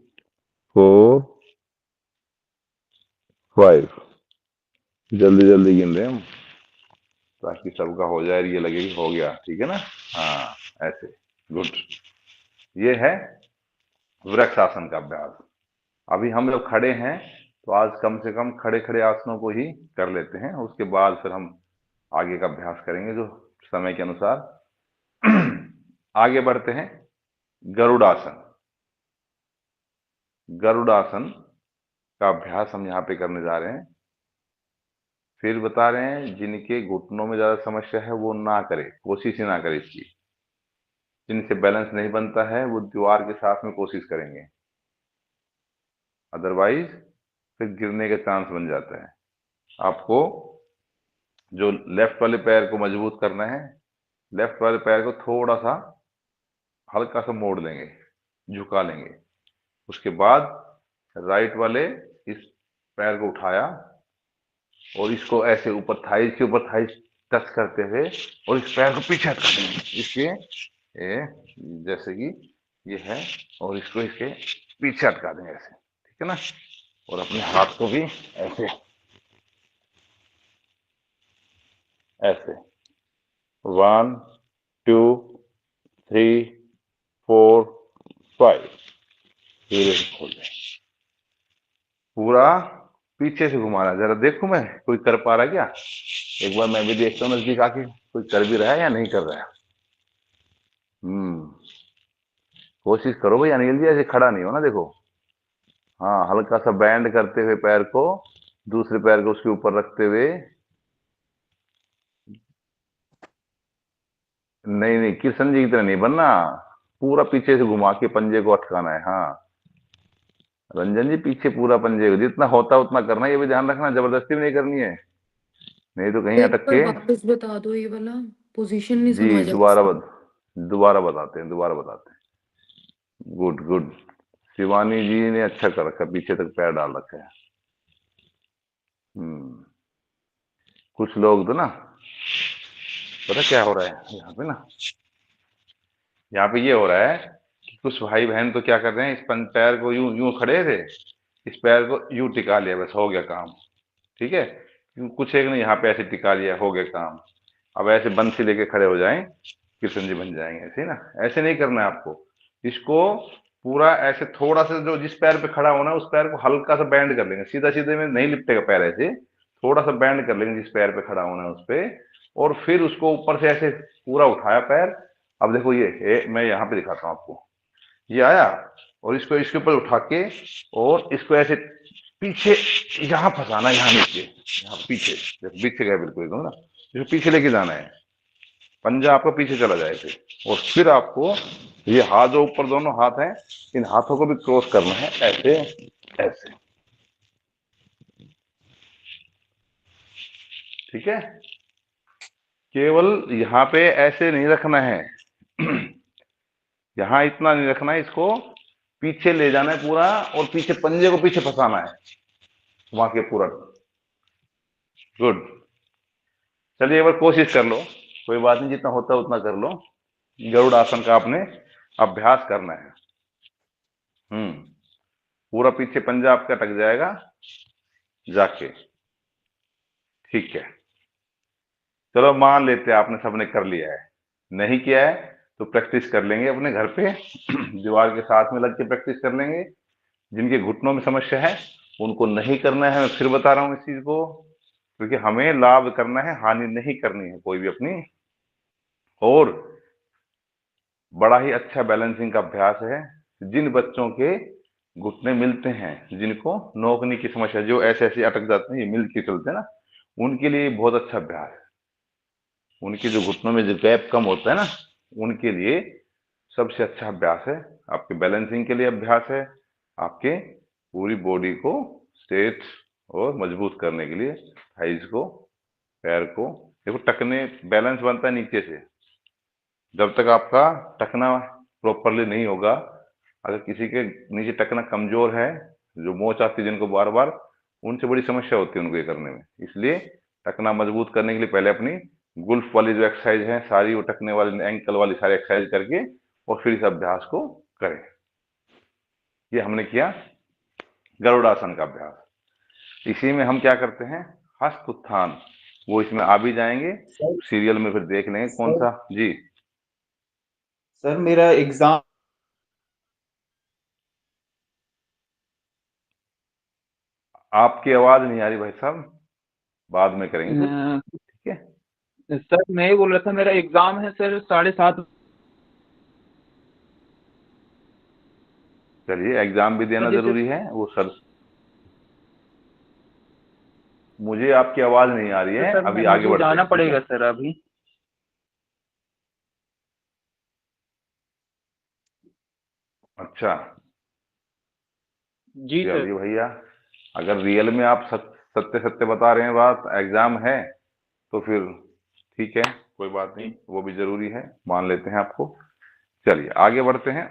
4 5। जल्दी जल्दी गिन रहे हैं हम, ताकि सबका हो जाए, ये लगे कि हो गया, ठीक है ना। हाँ, ऐसे। गुड। ये है वृक्षासन का अभ्यास। अभी हम लोग खड़े हैं, तो आज कम से कम खड़े खड़े आसनों को ही कर लेते हैं, उसके बाद फिर हम आगे का अभ्यास करेंगे जो समय के अनुसार। आगे बढ़ते हैं। गरुड़ासन। गरुड़ासन का अभ्यास हम यहाँ पे करने जा रहे हैं। फिर बता रहे हैं, जिनके घुटनों में ज्यादा समस्या है वो ना करे, कोशिश ही ना करे इसकी। जिनसे बैलेंस नहीं बनता है वो दीवार के साथ में कोशिश करेंगे, अदरवाइज फिर गिरने का चांस बन जाता है। आपको जो लेफ्ट वाले पैर को मजबूत करना है, लेफ्ट वाले पैर को थोड़ा सा हल्का सा मोड़ लेंगे, झुका लेंगे। उसके बाद राइट वाले इस पैर को उठाया और इसको ऐसे ऊपर थाइज के ऊपर थाइज टच करते हुए, और इस पैर को पीछे हटा देंगे इसके, ये जैसे कि ये है, और इसको इसके पीछे हटका देंगे ऐसे, ठीक है ना। और अपने हाथ को भी ऐसे, ऐसे 1 2 3 4 5, धीरे से खोल दें। पूरा पीछे से घुमाना, जरा देखूं मैं कोई कर पा रहा है क्या। एक बार मैं भी देखता हूँ नजदीक आके, कोई कर भी रहा है या नहीं कर रहा है। कोशिश करो भाई अनिल जी, ऐसे खड़ा नहीं हो ना, देखो। हाँ, हल्का सा बैंड करते हुए पैर को, दूसरे पैर को उसके ऊपर रखते हुए। नहीं नहीं, किशन जी की तरह नहीं बनना, पूरा पीछे से घुमा के पंजे को अटकाना है। हाँ रंजन जी, पीछे पूरा पंजे को जितना होता है उतना करना है, ये भी ध्यान रखना, जबरदस्ती भी नहीं करनी है, नहीं तो कहीं एक अटक बार के। वापस बता दो, ये वाला पोजीशन नहीं जी, समझ आ रहा। दोबारा बताते हैं, दोबारा बताते हैं। Good good. शिवानी जी ने अच्छा कर रखा, पीछे तक पैर डाल रखा है। हम्म। कुछ लोग तो ना, पता क्या हो रहा है यहाँ पे ना, यहाँ पे ये हो रहा है कि कुछ भाई बहन तो क्या कर रहे हैं, इस पैर को यूं यूं खड़े थे, इस पैर को यूं टिका लिया, बस हो गया काम। ठीक है, कुछ एक ने यहाँ पे ऐसे टिका लिया, हो गया काम। अब ऐसे बंसी लेके खड़े हो जाएं, कृष्ण जी बन जाएंगे, ऐसे ना। ऐसे नहीं करना है आपको, इसको पूरा ऐसे थोड़ा सा, जो जिस पैर पे खड़ा होना है उस पैर को हल्का सा बैंड कर लेंगे, सीधा सीधे में नहीं लिपटेगा पैर, ऐसे थोड़ा सा बैंड कर लेंगे जिस पैर पे खड़ा होना है उस पे। और फिर उसको ऊपर से ऐसे पूरा उठाया पैर। अब देखो मैं यहाँ पे दिखाता हूँ आपको, ये आया, और इसको इसके ऊपर उठा के और इसको ऐसे पीछे यहाँ फंसाना, यहाँ नीचे, यहाँ पीछे, देखो पीछे गया बिल्कुल एकदम ना, इसको पीछे लेके जाना है, पंजा आपका पीछे चला जाए फिर। और फिर आपको ये हाथ, जो ऊपर दोनों हाथ हैं, इन हाथों को भी क्रॉस करना है, ऐसे ऐसे। ठीक है, केवल यहाँ पे ऐसे नहीं रखना है यहाँ इतना नहीं रखना है, इसको पीछे ले जाना है पूरा, और पीछे पंजे को पीछे फंसाना है वहां के पूरा। गुड, चलिए एक बार कोशिश कर लो, कोई बात नहीं, जितना होता है उतना कर लो। गरुड़ आसन का आपने अभ्यास करना है। पूरा पीछे पंजा आपका टक जाएगा जाके। ठीक है, चलो मान लेते हैं आपने सबने कर लिया है, नहीं किया है तो प्रैक्टिस कर लेंगे अपने घर पे दीवार के साथ में लग के प्रैक्टिस कर लेंगे। जिनके घुटनों में समस्या है उनको नहीं करना है, मैं फिर बता रहा हूं इस चीज को, क्योंकि हमें लाभ करना है, हानि नहीं करनी है कोई भी अपनी। और बड़ा ही अच्छा बैलेंसिंग का अभ्यास है। जिन बच्चों के घुटने मिलते हैं, जिनको नोकनी की समस्या, जो ऐसे ऐसे अटक जाते हैं, ये मिल के चलते हैं ना, उनके लिए बहुत अच्छा अभ्यास है। उनके जो घुटनों में जो गैप कम होता है ना, उनके लिए सबसे अच्छा अभ्यास है। आपके बैलेंसिंग के लिए अभ्यास है, आपके पूरी बॉडी को स्ट्रेट और मजबूत करने के लिए, थाइज को, पैर को। देखो टकने, बैलेंस बनता है नीचे से, जब तक आपका टकना प्रॉपरली नहीं होगा। अगर किसी के नीचे टकना कमजोर है, जो मोच आती है जिनको बार बार, उनसे बड़ी समस्या होती है उनको ये करने में। इसलिए टकना मजबूत करने के लिए पहले अपनी गुल्फ वाली जो एक्सरसाइज है सारी, वो टकने वाली, एंकल वाली सारी एक्सरसाइज करके और फिर इस अभ्यास को करें। ये हमने किया गरुड़ासन का अभ्यास। इसी में हम क्या करते हैं, हस्त उत्थान, वो इसमें आ भी जाएंगे, सर सीरियल में फिर देख लेंगे कौन सा। जी सर, मेरा एग्जाम। आपकी आवाज नहीं आ रही भाई साहब, बाद में करेंगे फिर। ठीक है, सर मैं ये बोल रहा था, मेरा एग्जाम है सर 7:30। चलिए एग्जाम भी देना बजे से। जरूरी है वो सर। मुझे आपकी आवाज नहीं आ रही तो है, सर अभी आगे मुझे बढ़ते जाना हैं। ठीक है, पड़ेगा सर अभी। अच्छा जी सर। चलिए भैया, अगर रियल में आप सत्य सत्य बता रहे हैं बात, एग्जाम है, तो फिर ठीक है, कोई बात नहीं, वो भी जरूरी है, मान लेते हैं आपको। चलिए आगे बढ़ते हैं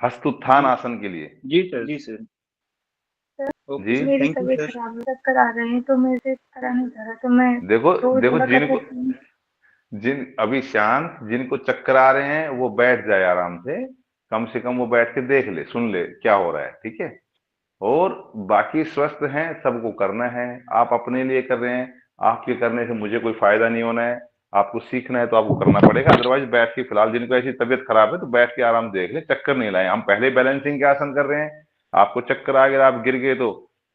हस्तुत्थान आसन के लिए। जी सर। जी सर। ओके जी सर, मेरी थैंक यू तबीयत सर। खराब है, चक्कर आ रहे हैं, तो मेरे से खड़ा नहीं जा रहा, तो मैं देखो तो देखो, थोड़ा कर जिनको, लेती हूँ। अभी शांत, जिनको चक्कर आ रहे हैं वो बैठ जाए आराम से कम वो बैठ के देख ले, सुन ले क्या हो रहा है। ठीक है, और बाकी स्वस्थ हैं, सबको करना है, आप अपने लिए कर रहे हैं, आपके करने से मुझे कोई फायदा नहीं होना है। आपको सीखना है तो आपको करना पड़ेगा, अदरवाइज बैठ के, फिलहाल जिनको ऐसी तबीयत खराब है तो बैठ के आराम से देख ले, चक्कर नहीं लाए। हम पहले बैलेंसिंग के आसन कर रहे हैं, आपको चक्कर आ गया, आप गिर गए तो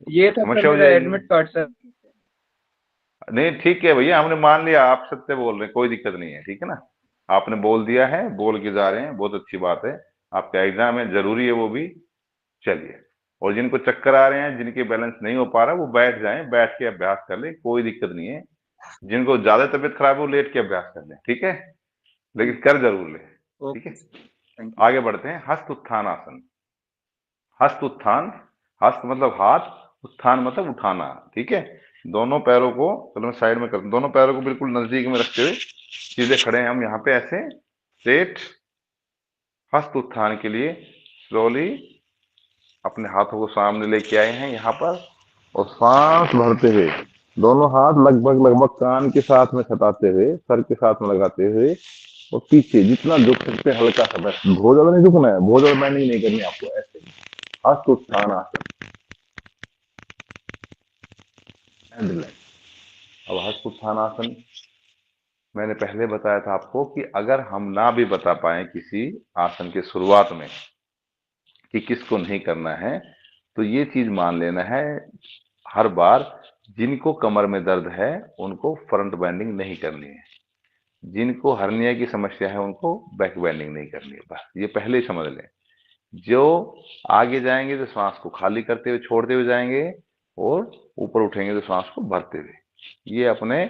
ये था सर समस्या हो मेरा जाएगी। Admit card sir. नहीं ठीक है भैया, हमने मान लिया आप सत्य बोल रहे हैं, कोई दिक्कत नहीं है, ठीक है ना। आपने बोल दिया है, बोल के जा रहे हैं, बहुत अच्छी बात है। आपका एग्जाम है, जरूरी है वो भी। चलिए, और जिनको चक्कर आ रहे हैं, जिनके बैलेंस नहीं हो पा रहा, वो बैठ जाएं, बैठ के अभ्यास कर ले, कोई दिक्कत नहीं है। जिनको ज्यादा तबीयत खराब है वो लेट के अभ्यास कर ले, ठीक है, लेकिन कर जरूर ले। ठीक है, ओके, थैंक यू। आगे बढ़ते हैं हस्त उत्थान आसन। हस्त उत्थान, हस्त मतलब हाथ, उत्थान मतलब उठाना। ठीक है, दोनों पैरों को, चलो मैं साइड में कर, दोनों पैरों को बिल्कुल नजदीक में रखते हुए सीधे खड़े हैं हम यहाँ पे, ऐसे स्ट्रेट। हस्त उत्थान के लिए स्लोली अपने हाथों को सामने लेके आए हैं यहाँ पर, और सांस भरते हुए दोनों हाथ लगभग लगभग कान के साथ में सटाते हुए, सर के साथ में लगाते हुए और पीछे जितना झुक सकते हैं हल्का सा, बस बहुत ज्यादा नहीं झुकना है, बहुत ज्यादा बैंडिंग नहीं करनी आपको। ऐसे हस्त उत्थान आसन एंड रिलैक्स। अब हस्त उत्थान आसन मैंने पहले बताया था आपको कि अगर हम ना भी बता पाए किसी आसन के शुरुआत में कि किसको नहीं करना है, तो ये चीज मान लेना है हर बार, जिनको कमर में दर्द है उनको फ्रंट बेंडिंग नहीं करनी है, जिनको हर्निया की समस्या है उनको बैक बेंडिंग नहीं करनी है। बस ये पहले ही समझ लें। जो आगे जाएंगे तो श्वास को खाली करते हुए छोड़ते हुए जाएंगे, और ऊपर उठेंगे तो श्वास को भरते हुए। ये अपने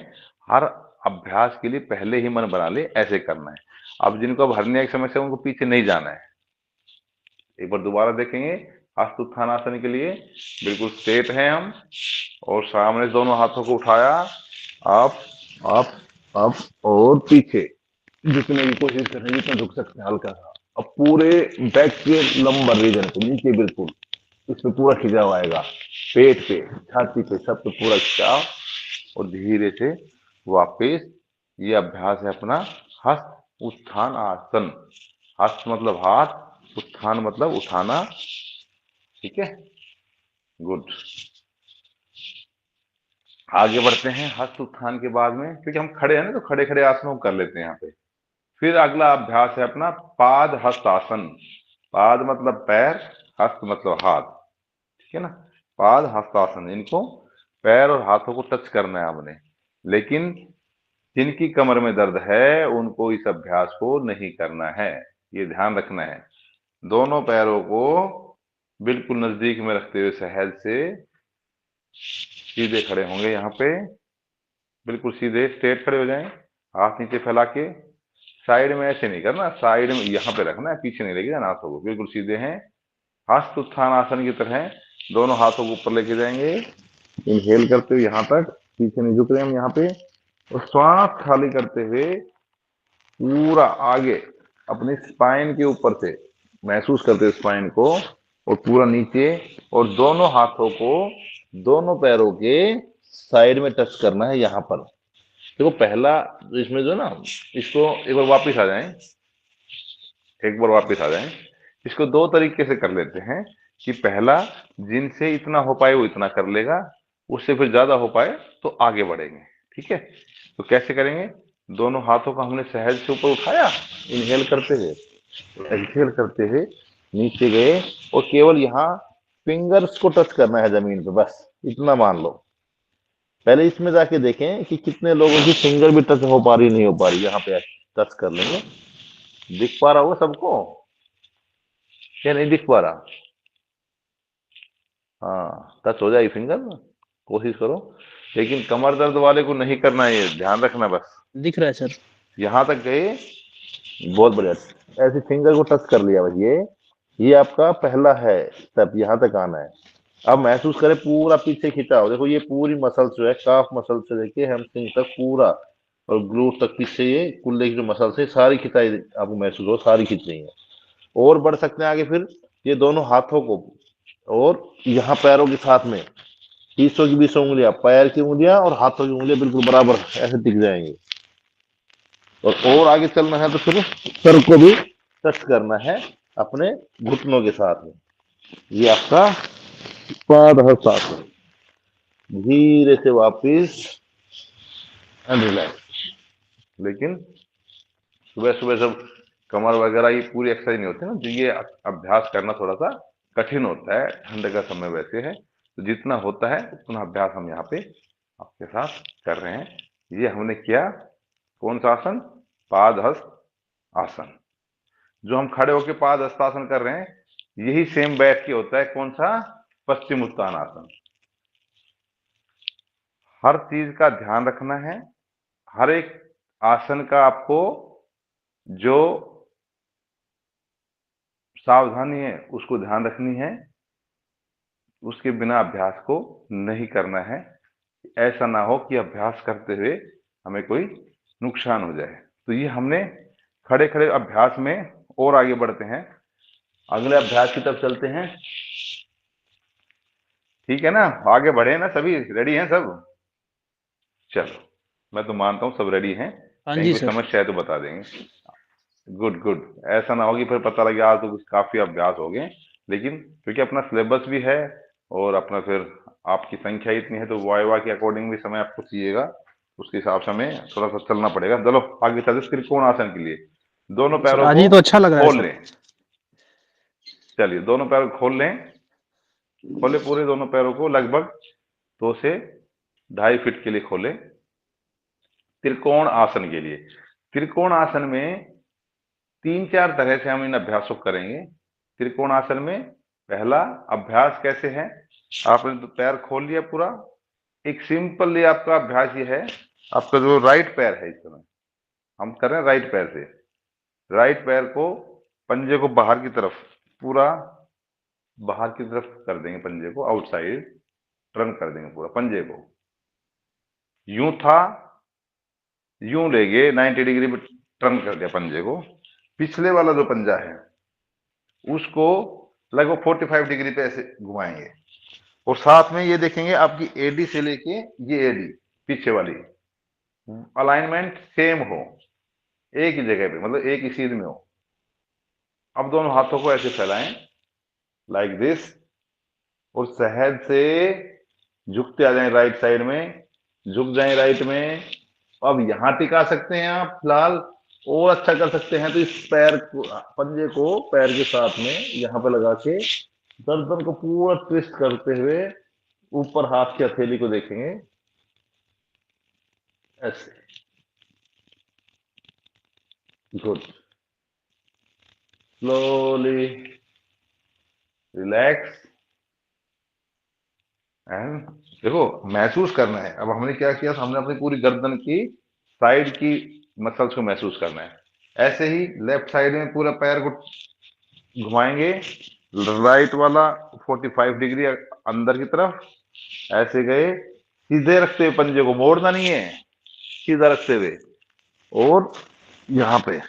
हर अभ्यास के लिए पहले ही मन बना ले, ऐसे करना है। अब जिनको अब हर्निया की समस्या है उनको पीछे नहीं जाना है। एक बार दोबारा देखेंगे। हस्त उत्थान आसन के लिए बिल्कुल स्ट्रेट हैं हम, और सामने दोनों हाथों को उठाया, अप अप अप और पीछे झुकने की कोशिश कर रहे हैं, जितना झुक सकते हैं हल्का सा। अब पूरे बैक के लंबर रीजन को नीचे बिल्कुल इसमें पूरा खिंचाव आएगा, पेट पे, छाती पे, सब पे पूरा खिंचाव, और धीरे से वापस। ये अभ्यास है अपना हस्त उत्थान आसन। हस्त मतलब हाथ, उत्थान मतलब उठाना। ठीक है, गुड। आगे बढ़ते हैं हस्त उत्थान के बाद में, क्योंकि हम खड़े हैं ना, तो खड़े खड़े आसनों को कर लेते हैं यहाँ पे। फिर अगला अभ्यास है अपना पाद हस्त आसन। पाद मतलब पैर, हस्त मतलब हाथ। ठीक है ना, पाद हस्त आसन। इनको पैर और हाथों को टच करना है हमने, लेकिन जिनकी कमर में दर्द है उनको इस अभ्यास को नहीं करना है, ये ध्यान रखना है। दोनों पैरों को बिल्कुल नजदीक में रखते हुए सहज से सीधे खड़े होंगे। यहाँ पे बिल्कुल सीधे स्ट्रेट खड़े हो जाएं, हाथ नीचे फैला के। साइड में ऐसे नहीं करना, साइड में यहाँ पे रखना है, पीछे नहीं लेके जाना हाथों को, बिल्कुल सीधे हैं। हस्त उत्थान आसन की तरह दोनों हाथों को ऊपर लेके जाएंगे, इनहेल करते हुए यहाँ तक, पीछे नहीं झुक रहे हम यहाँ पे, और श्वास खाली करते हुए पूरा आगे अपनी स्पाइन के ऊपर से महसूस करते हुए स्पाइन को, और पूरा नीचे, और दोनों हाथों को दोनों पैरों के साइड में टच करना है यहाँ पर। देखो पहला इसमें जो ना, इसको एक बार वापस आ जाएं, एक बार वापस आ जाएं। इसको दो तरीके से कर लेते हैं कि पहला, जिनसे इतना हो पाए वो इतना कर लेगा, उससे फिर ज्यादा हो पाए तो आगे बढ़ेंगे। ठीक है, तो कैसे करेंगे? दोनों हाथों को हमने सहज से ऊपर उठाया, इनहेल करते हुए, एक्सहेल करते हुए नीचे गए, और केवल यहाँ फिंगर्स को टच करना है जमीन पे, बस इतना मान लो। पहले इसमें जाके देखें कि कितने लोगों की फिंगर भी टच हो पा रही नहीं हो पा रही। यहाँ पे टच कर लेंगे, दिख पा रहा होगा सबको या नहीं दिख पा रहा? हाँ, टच हो जाएगी फिंगर, कोशिश करो। लेकिन कमर दर्द वाले को नहीं करना है, ये ध्यान रखना। बस दिख रहा है सर। यहाँ तक गए, बहुत बढ़िया, ऐसे फिंगर को टच कर लिया। बस ये आपका पहला है स्टेप, यहाँ तक आना है। अब महसूस करें पूरा पीछे खिंचाव, देखो ये पूरी मसल जो है, काफ मसल से लेके हैमस्ट्रिंग तक पूरा, और ग्लूट तक पीछे, ये कुल्ले की जो मसल से सारी खिंचाई आपको महसूस हो, सारी खिंच रही है। और बढ़ सकते हैं आगे, फिर ये दोनों हाथों को, और यहाँ पैरों के साथ में 20 की 20 उंगलियां, पैर की उंगलियां और हाथों की उंगलियां बिल्कुल बराबर ऐसे दिख जाएंगी। और आगे चलना है तो फिर सर को भी टच करना है अपने घुटनों के साथ में। ये आपका पाद हस्त आसन। धीरे से वापिस एंड रिलैक्स। लेकिन सुबह सुबह जब कमर वगैरह की पूरी एक्सरसाइज नहीं होती ना, तो ये अभ्यास करना थोड़ा सा कठिन होता है। ठंड का समय वैसे है, तो जितना होता है उतना अभ्यास हम यहाँ पे आपके साथ कर रहे हैं। ये हमने किया कौन सा आसन? पाद हस्त आसन। जो हम खड़े होकर पाद हस्त आसन कर रहे हैं, यही सेम बैठ के होता है कौन सा? पश्चिम उत्तान आसन। हर चीज का ध्यान रखना है, हर एक आसन का आपको जो सावधानी है उसको ध्यान रखनी है, उसके बिना अभ्यास को नहीं करना है। ऐसा ना हो कि अभ्यास करते हुए हमें कोई नुकसान हो जाए। तो ये हमने खड़े खड़े अभ्यास में, और आगे बढ़ते हैं, अगले अभ्यास की तरफ चलते हैं। ठीक है ना, आगे बढ़े ना, सभी रेडी हैं सब? चलो, मैं तो मानता हूं सब रेडी हैं। हाँ कहीं जी कोई सर। समस्या है तो बता देंगे। Good good. ऐसा ना होगी फिर पता लगे आज तो कुछ काफी अभ्यास हो गए, लेकिन क्योंकि अपना सिलेबस भी है और अपना फिर आपकी संख्या इतनी है तो वाइवा के अकॉर्डिंग भी समय आपको चाहिएगा, उसके हिसाब से हमें थोड़ा सा चलना पड़ेगा। चलो आगे चलते त्रिकोण आसन के लिए। दोनों सर पैरों आज को ही तो अच्छा लग रहा है खोल सर। लें। चलिए दोनों पैरों को खोल लें, खोले पूरे दोनों पैरों को, लगभग 2 से 2.5 फीट के लिए खोले त्रिकोण आसन के लिए। त्रिकोण आसन में 3-4 तरह से हम इन अभ्यासों को करेंगे। त्रिकोण आसन में पहला अभ्यास कैसे है, आपने तो पैर खोल लिया पूरा, एक सिंपल ये आपका अभ्यास ये है, आपका जो राइट पैर है इस समय हम कर रहे हैं राइट पैर से, राइट पैर को पंजे को बाहर की तरफ, पूरा बाहर की तरफ कर देंगे, पंजे को आउटसाइड टर्न कर देंगे पूरा पंजे को। यूं था, यूं लेंगे 90 डिग्री में टर्न कर दिया पंजे को। पिछले वाला जो पंजा है उसको लगभग 45 डिग्री पे ऐसे घुमाएंगे और साथ में ये देखेंगे आपकी एडी से लेके ये एडी पीछे वाली अलाइनमेंट सेम हो, एक ही जगह पे, मतलब एक ही सीध में हो। अब दोनों हाथों को ऐसे फैलाएं लाइक दिस और सहज से झुकते आ जाएं राइट साइड में, झुक जाएं राइट में। अब यहां टिका सकते हैं आप फिलहाल, और अच्छा कर सकते हैं तो इस पैर को, पंजे को पैर के साथ में यहां पे लगा के गर्दन को पूरा ट्विस्ट करते हुए ऊपर हाथ की हथेली को देखेंगे ऐसे। गुड। स्लोली रिलैक्स एंड देखो महसूस करना है। अब हमने क्या किया, हमने अपनी पूरी गर्दन की साइड की मसल्स को महसूस करना है। ऐसे ही लेफ्ट साइड में पूरा पैर को घुमाएंगे, राइट वाला 45 डिग्री अंदर की तरफ ऐसे गए, सीधे रखते हुए पंजे को, मोड़ना नहीं है, सीधा रखते हुए और यहाँ पे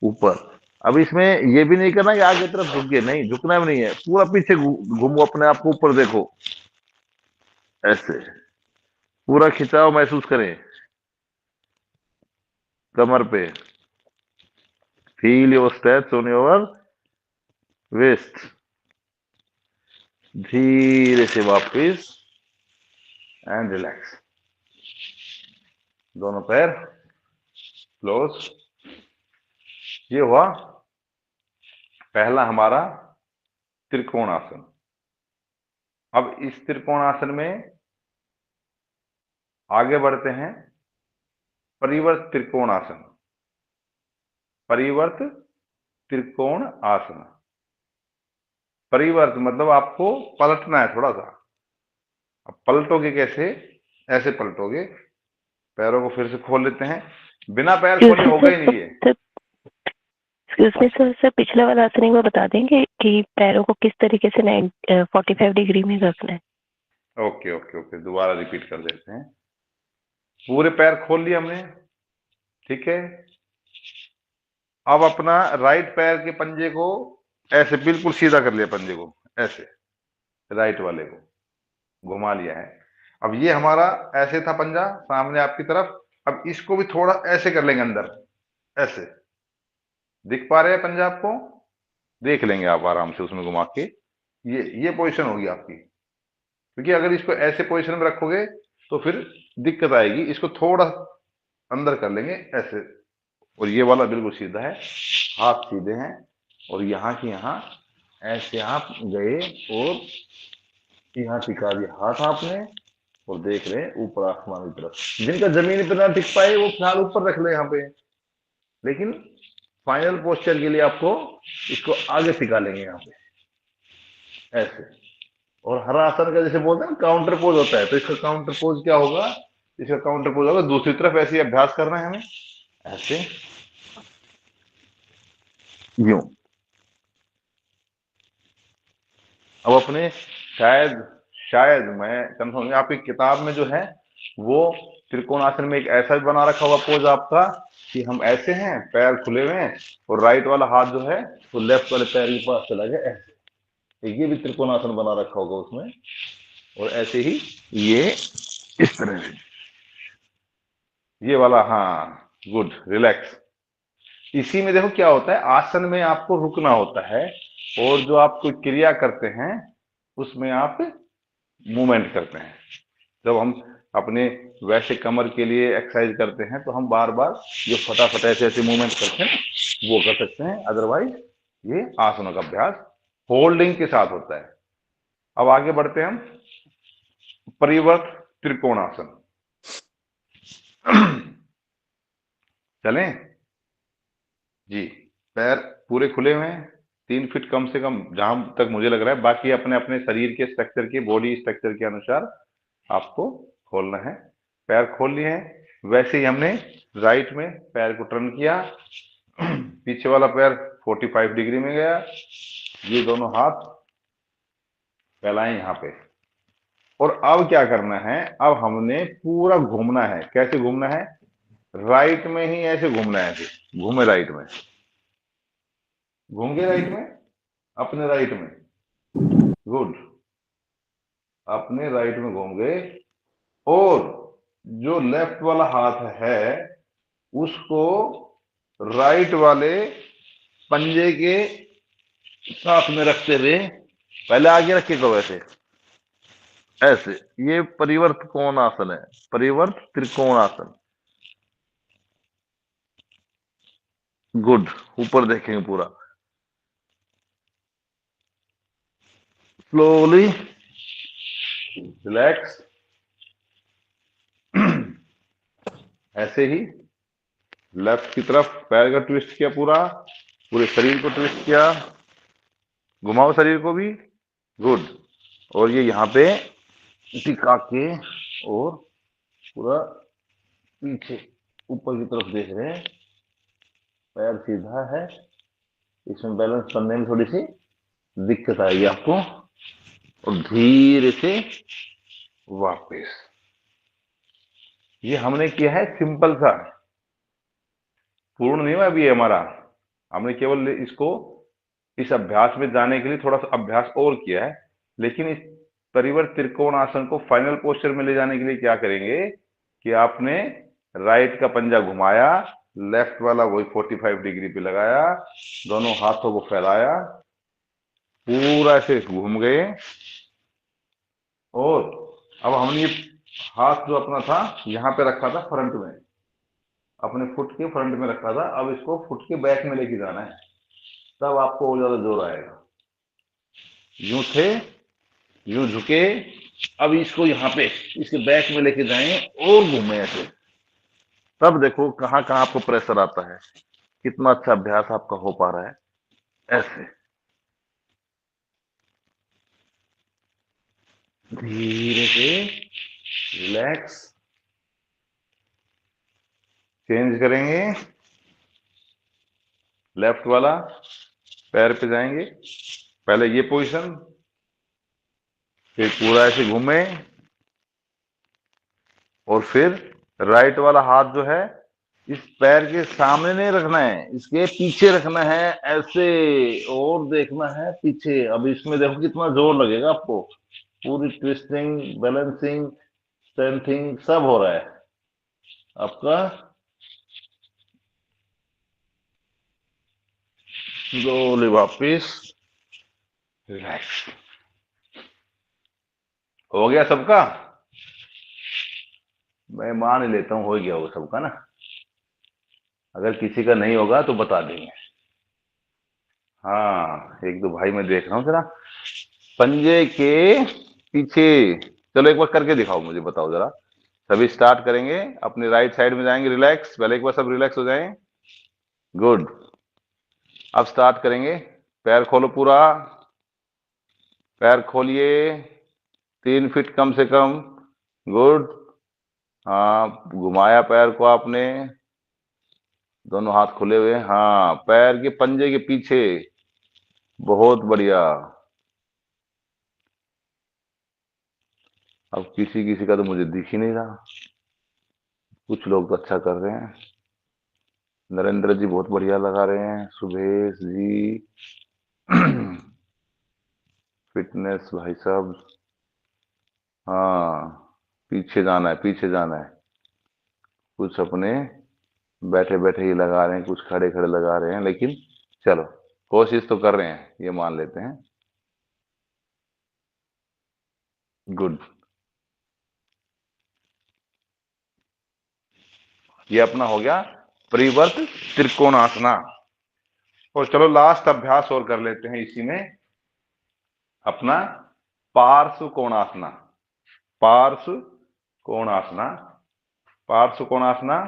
ऊपर। अब इसमें ये भी नहीं करना कि आगे तरफ झुक गए, नहीं झुकना भी नहीं है, पूरा पीछे घूमो, अपने आप को ऊपर देखो, ऐसे पूरा खिंचाव महसूस करें कमर पे। Feel your stretch on your waist. धीरे से वापस एंड रिलैक्स। दोनों पैर क्लोज। ये हुआ पहला हमारा त्रिकोण आसन। अब इस त्रिकोण आसन में आगे बढ़ते हैं परिवर्त त्रिकोण आसन। परिवर्त त्रिकोण आसन, परिवर्त मतलब आपको पलटना है थोड़ा सा। अब पलटोगे कैसे, ऐसे पलटोगे, पैरों को फिर से खोल लेते हैं, बिना पैर खोले होगा ही नहीं ये। एक्सक्यूज मी सर, सर पिछला वाला आसन एक बार बता देंगे कि पैरों को किस तरीके से 45 डिग्री में रखना है। ओके ओके ओके, दोबारा रिपीट कर देते हैं। पूरे पैर खोल लिए हमने, ठीक है। अब अपना राइट पैर के पंजे को ऐसे बिल्कुल सीधा कर लिया, पंजे को ऐसे राइट वाले को घुमा लिया है। अब ये हमारा ऐसे था पंजा सामने आपकी तरफ, अब इसको भी थोड़ा ऐसे कर लेंगे अंदर, ऐसे। दिख पा रहे हैं पंजा आपको, देख लेंगे आप आराम से उसमें घुमा के। ये पोजीशन होगी आपकी, क्योंकि अगर इसको ऐसे पोजीशन में रखोगे तो फिर दिक्कत आएगी। इसको थोड़ा अंदर कर लेंगे ऐसे, और ये वाला बिल्कुल सीधा है, हाथ सीधे हैं और यहाँ की यहाँ ऐसे आप गए और यहाँ टिका दिया हाथ आपने और देख रहे हैं ऊपर आसमान की तरफ। जिनका जमीन पे ना टिक पाए वो फिलहाल ऊपर रख ले यहाँ पे, लेकिन फाइनल पोस्चर के लिए आपको इसको आगे टिका लेंगे यहाँ पे ऐसे। और हर आसन का जैसे बोलते हैं काउंटर पोज होता है, तो इसका काउंटर पोज क्या होगा, इसका काउंटर पोज होगा दूसरी तरफ ऐसे ही अभ्यास करना है हमें, ऐसे यूं। अब अपने शायद मैं कंफर्म नहीं, आपकी किताब में जो है वो त्रिकोणासन में एक ऐसा भी बना रखा होगा पोज आपका कि हम ऐसे हैं, पैर खुले हुए हैं और राइट वाला हाथ जो है वो लेफ्ट वाले पैर के पास चला गया ऐसे। ये भी त्रिकोणासन बना रखा होगा उसमें, और ऐसे ही ये इस तरह से, ये वाला। हाँ गुड, रिलैक्स। इसी में देखो क्या होता है, आसन में आपको रुकना होता है और जो आप कोई क्रिया करते हैं उसमें आप मूवमेंट करते हैं। जब हम अपने वैसे कमर के लिए एक्सरसाइज करते हैं तो हम बार बार जो फटाफट ऐसे ऐसे मूवमेंट करते हैं वो कर सकते हैं, अदरवाइज ये आसनों का अभ्यास होल्डिंग के साथ होता है। अब आगे बढ़ते हैं हम, परिवर्त त्रिकोणासन। चलें जी। पैर पूरे खुले हुए हैं, 3 फीट कम से कम जहां तक मुझे लग रहा है, बाकी अपने अपने शरीर के स्ट्रक्चर के, बॉडी स्ट्रक्चर के अनुसार आपको खोलना है। पैर खोल लिए हैं, वैसे ही हमने राइट में पैर को टर्न किया, पीछे वाला पैर 45 डिग्री में गया, ये दोनों हाथ फैलाएं यहां पे। और अब क्या करना है, अब हमने पूरा घूमना है। कैसे घूमना है, राइट में ही ऐसे घूमना है, ऐसे घूमे राइट में, घूम गए राइट में, अपने राइट में, गुड, अपने राइट में घूम गए। और जो लेफ्ट वाला हाथ है उसको राइट वाले पंजे के साथ में रखते हुए, पहले आगे रखेगा वैसे ऐसे, ये परिवर्त कोण आसन है, परिवर्त त्रिकोण आसन। गुड, ऊपर देखेंगे पूरा, स्लोली रिलैक्स, ऐसे ही लेफ्ट की तरफ पैर का ट्विस्ट किया, पूरा पूरे शरीर को ट्विस्ट किया, घुमाओ शरीर को भी, गुड। और ये यहाँ पे टिका के और पूरा पीछे ऊपर की तरफ देख रहे हैं, पैर सीधा है, इसमें बैलेंस करने में थोड़ी सी दिक्कत आएगी आपको, और धीरे से वापस। ये हमने किया है सिंपल सा, पूर्ण नहीं हुआ अभी हमारा, हमने केवल इसको इस अभ्यास में जाने के लिए थोड़ा सा अभ्यास और किया है। लेकिन इस परिवर्त त्रिकोण आसन को फाइनल पोस्चर में ले जाने के लिए क्या करेंगे कि आपने राइट का पंजा घुमाया, लेफ्ट वाला वही 45 डिग्री पे लगाया, दोनों हाथों को फैलाया, पूरा ऐसे घूम गए। और अब हमने ये हाथ जो अपना था यहाँ पे रखा था फ्रंट में, अपने फुट के फ्रंट में रखा था, अब इसको फुट के बैक में लेके जाना है, तब आपको और ज्यादा जोर आएगा। यूं थे, यूं झुके, अब इसको यहाँ पे इसके बैक में लेके जाएं और घूमे ऐसे, तब देखो कहाँ कहाँ आपको प्रेशर आता है, कितना अच्छा अभ्यास आपका हो पा रहा है। ऐसे धीरे से रिलैक्स, चेंज करेंगे, लेफ्ट वाला पैर पे जाएंगे, पहले ये पोजीशन, फिर पूरा ऐसे घूमे, और फिर राइट वाला हाथ जो है इस पैर के सामने नहीं रखना है, इसके पीछे रखना है ऐसे, और देखना है पीछे। अब इसमें देखो कितना जोर लगेगा आपको, पूरी ट्विस्टिंग, बैलेंसिंग, स्ट्रेंथिंग सब हो रहा है आपका। स्लोली वापिस रिलैक्स, हो गया सबका, मैं मान ही लेता हूं हो गया होगा सबका ना, अगर किसी का नहीं होगा तो बता देंगे। हाँ, एक दो भाई मैं देख रहा हूँ जरा पंजे के पीछे, चलो एक बार करके दिखाओ मुझे, बताओ जरा। सभी स्टार्ट करेंगे, अपने राइट साइड में जाएंगे, रिलैक्स, पहले एक बार सब रिलैक्स हो जाएं, गुड। अब स्टार्ट करेंगे, पैर खोलो पूरा, पैर खोलिए 3 फीट कम से कम, गुड। हाँ, घुमाया पैर को आपने, दोनों हाथ खुले हुए, हाँ, पैर के पंजे के पीछे, बहुत बढ़िया। अब किसी किसी का तो मुझे दिख ही नहीं रहा, कुछ लोग तो अच्छा कर रहे हैं, नरेंद्र जी बहुत बढ़िया लगा रहे हैं, सुभेश जी, फिटनेस भाई साहब, हाँ, पीछे जाना है, पीछे जाना है, कुछ अपने बैठे बैठे ही लगा रहे हैं, कुछ खड़े खड़े लगा रहे हैं, लेकिन चलो कोशिश तो कर रहे हैं, ये मान लेते हैं। गुड। ये अपना हो गया परिवर्त त्रिकोणासना। और चलो लास्ट अभ्यास और कर लेते हैं इसी में, अपना पार्श्व कोणासना। पार्श्व कोणासना, पार्श्व कोणासना।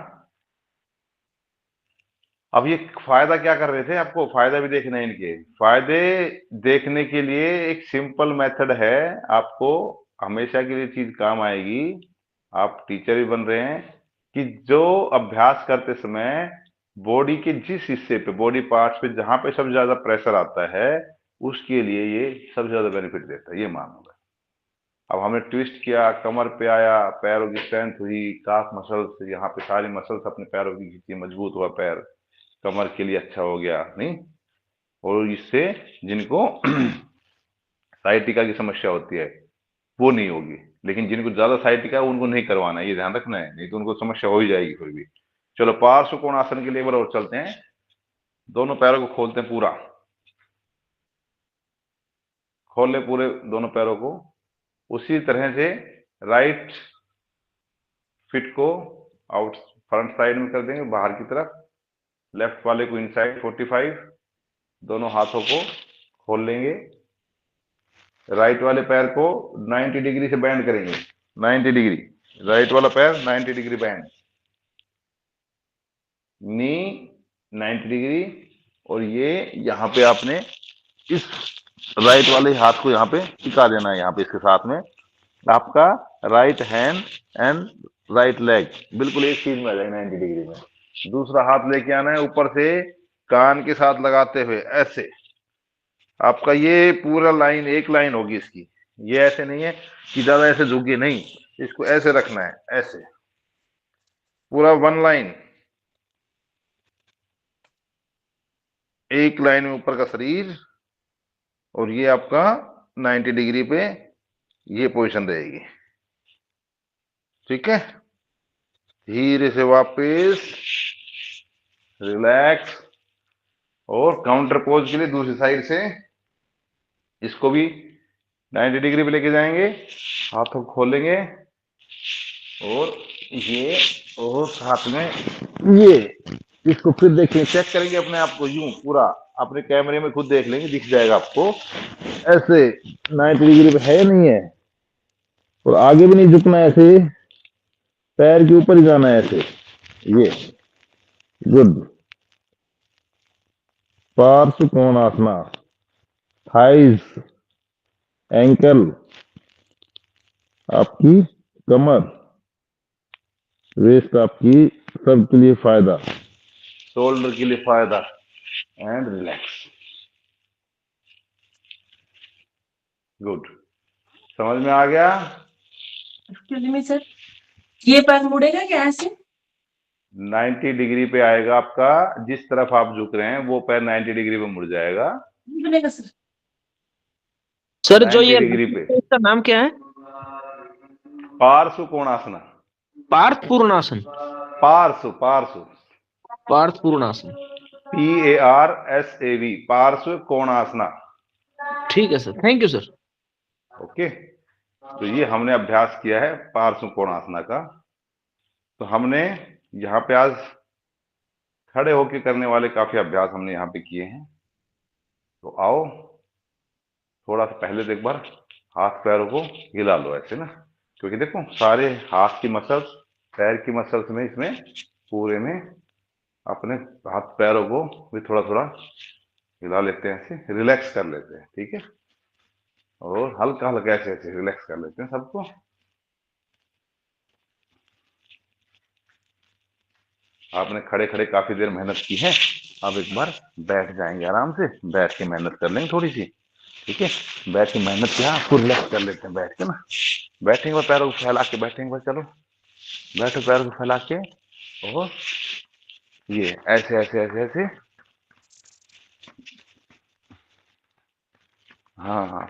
अब ये फायदा क्या कर रहे थे, आपको फायदा भी देखना है। इनके फायदे देखने के लिए एक सिंपल मेथड है, आपको हमेशा के लिए चीज काम आएगी। आप टीचर भी बन रहे हैं कि जो अभ्यास करते समय बॉडी के जिस हिस्से पे, बॉडी पार्ट्स पे जहां पे सबसे ज्यादा प्रेशर आता है, उसके लिए ये सबसे ज्यादा बेनिफिट देता है, ये मानूंगा। अब हमने ट्विस्ट किया, कमर पे आया, पैरों की स्ट्रेंथ हुई, काफ मसल्स, यहाँ पे सारी मसल्स अपने पैरों की खींची, मजबूत हुआ पैर, कमर के लिए अच्छा हो गया नहीं। और इससे जिनको साइटिका की समस्या होती है वो नहीं होगी, लेकिन जिनको ज्यादा साइटिका है उनको नहीं करवाना है, ये ध्यान रखना है, नहीं तो उनको समस्या हो ही जाएगी फिर भी। चलो पार्श्व कोणासन के लिए एक बार और चलते हैं। दोनों पैरों को खोलते हैं पूरा, खोल ले पूरे दोनों पैरों को। उसी तरह से राइट फिट को आउट फ्रंट साइड में कर देंगे, बाहर की तरफ। लेफ्ट वाले को इनसाइड 45, दोनों हाथों को खोल लेंगे। राइट वाले पैर को 90 डिग्री से बैंड करेंगे, 90 डिग्री, राइट वाला पैर 90 डिग्री बैंड, नी 90 डिग्री। और ये यहाँ पे आपने इस राइट वाले हाथ को यहाँ पे टिका देना है, यहाँ पे इसके साथ में आपका right hand and right leg बिल्कुल एक चीज में आ जाएगा 90 डिग्री में। दूसरा हाथ लेके आना है ऊपर से कान के साथ लगाते हुए, ऐसे आपका ये पूरा लाइन एक लाइन होगी इसकी। ये ऐसे नहीं है कि ज्यादा ऐसे झुके नहीं, इसको ऐसे रखना है, ऐसे पूरा वन लाइन, एक लाइन में ऊपर का शरीर। और ये आपका 90 डिग्री पे ये पोजीशन रहेगी, ठीक है। धीरे से वापस रिलैक्स। और काउंटर पोज के लिए दूसरी साइड से इसको भी 90 डिग्री पे लेके जाएंगे, हाथों को खोलेंगे और ये, और साथ में ये, इसको फिर देखें, चेक करेंगे अपने आप को, यूं पूरा अपने कैमरे में खुद देख लेंगे, दिख जाएगा आपको ऐसे 90 डिग्री पे है नहीं है। और आगे भी नहीं झुकना है, ऐसे पैर के ऊपर ही जाना है ऐसे, ये गुड। पार्श्व कोणासना, थाइज, एंकल, आपकी कमर, वेस्ट आपकी, सबके लिए फायदा, शोल्डर के लिए फायदा। And relax, good. समझ में आ गया? एक्चुअली में सर ये पैर मुड़ेगा क्या ऐसे? 90 डिग्री पे आएगा आपका, जिस तरफ आप झुक रहे हैं वो पैर 90 डिग्री पे मुड़ जाएगा। नहीं बनेगा सर। सर जो 90 ये डिग्री पे इसका नाम क्या है? पार्श्व कोणासना। पार्थ पूर्णासन। पार्श्व, पार्श्व, पार्थ पूर्णासन। PARSAV, पार्श्व कोणासना। ठीक है sir, thank you sir. Okay, तो ये हमने अभ्यास किया है पार्श्व कोणासना का। तो हमने यहाँ पे आज खड़े होके करने वाले काफी अभ्यास हमने यहाँ पे किए हैं। तो आओ थोड़ा सा पहले तो एक बार हाथ पैरों को हिला लो ऐसे ना, क्योंकि देखो सारे हाथ की मसल्स, पैर की मसल्स में, इसमें पूरे में अपने हाथ पैरों को भी थोड़ा थोड़ा हिला लेते हैं, ऐसे रिलैक्स कर लेते हैं, ठीक है। और हल्का हल्का ऐसे ऐसे रिलैक्स कर लेते हैं सबको। आपने खड़े खड़े काफी देर मेहनत की है, अब एक बार बैठ जाएंगे आराम से, बैठ के मेहनत कर लेंगे थोड़ी सी, ठीक है। बैठ के मेहनत किया, आपको रिलैक्स कर लेते हैं बैठ के ना। बैठेंगे और पैरों को फैला के बैठेंगे, चलो बैठो पैरों को फैला के, और ये ऐसे ऐसे ऐसे ऐसे, हाँ हाँ,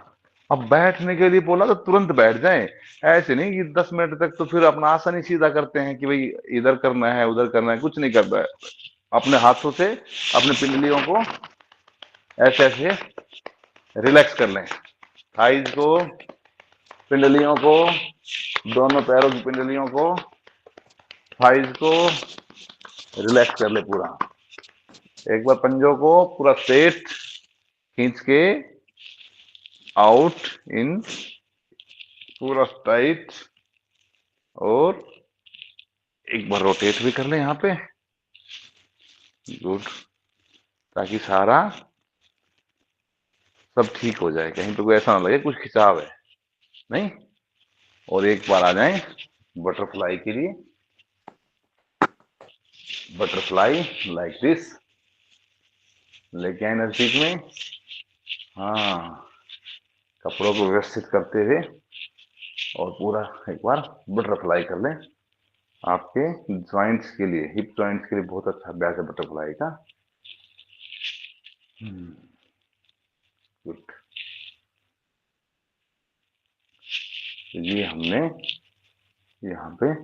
अब बैठने के लिए बोला तो तुरंत बैठ जाएं, ऐसे नहीं कि 10 मिनट तक तो फिर अपना आसन ही सीधा करते हैं कि भाई इधर करना है उधर करना है, कुछ नहीं करना है। अपने हाथों से अपने पिंडलियों को ऐसे ऐसे रिलैक्स कर लें, थाइज को, पिंडलियों को, दोनों पैरों की पिंडलियों को, थाइज को रिलैक्स कर ले पूरा। एक बार पंजों को पूरा स्ट्रेट खींच के आउट इन, पूरा टाइट, और एक बार रोटेट भी कर ले यहाँ पे, गुड, ताकि सारा सब ठीक हो जाए, कहीं पे कोई ऐसा ना लगे कुछ खिंचाव है, नहीं। और एक बार आ जाएं बटरफ्लाई के लिए, बटरफ्लाई लाइक दिस, लेके आए नजदीक में, हाँ, कपड़ों को व्यवस्थित करते हुए, और पूरा एक बार बटरफ्लाई कर लें। आपके जॉइंट्स के लिए, हिप जॉइंट्स के लिए बहुत अच्छा अभ्यास है बटरफ्लाई का। गुड, ये हमने यहाँ पे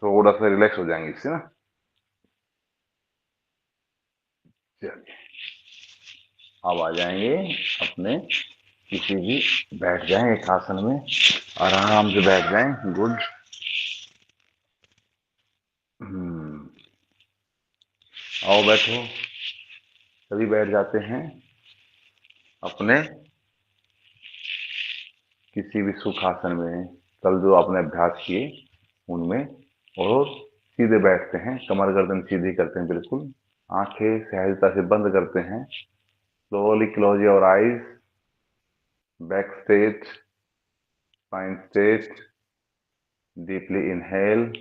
थोड़ा सा रिलैक्स हो जाएंगे इससे ना। चलिए अब आ जाएंगे अपने किसी भी, बैठ जाएं एक आसन में, आराम से बैठ जाएं, गुड। आओ बैठो, सभी बैठ जाते हैं अपने किसी भी सुख आसन में, कल जो आपने अभ्यास किए उनमें, और सीधे बैठते हैं, कमर गर्दन सीधी करते हैं बिल्कुल, आंखें सहजता से बंद करते हैं, slowly close your eyes, back straight, spine straight, deeply inhale,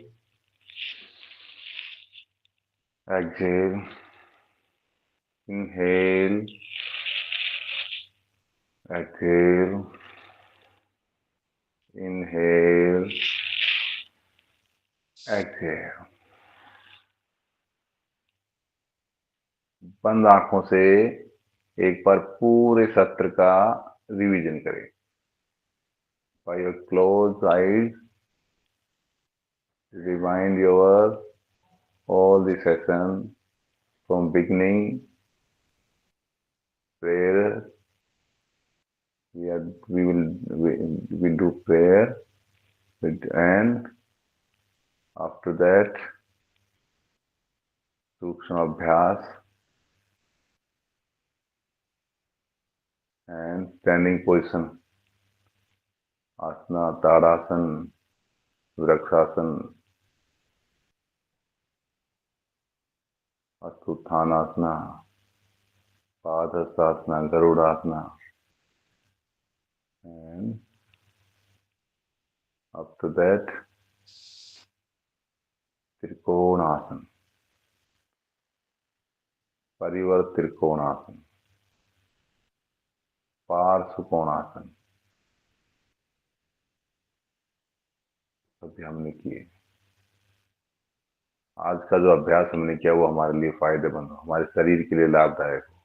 exhale, inhale, exhale, inhale, exhale। बंद आंखों से एक बार पूरे सत्र का रिवीजन करें। By your closed eyes, rewind your all the session from beginning prayer. We do prayer, and after that Sukshma Abhyas and standing position, asana, tadasana, vrikshasana, astuthanasana, padhasasana, garudasana, and after that Trikonasana, Parivarta Trikonasana, Parsvakonasana, सभी हमने किए। आज का जो अभ्यास हमने किया वो हमारे लिए फायदेमंद हो, हमारे शरीर के लिए लाभदायक हो,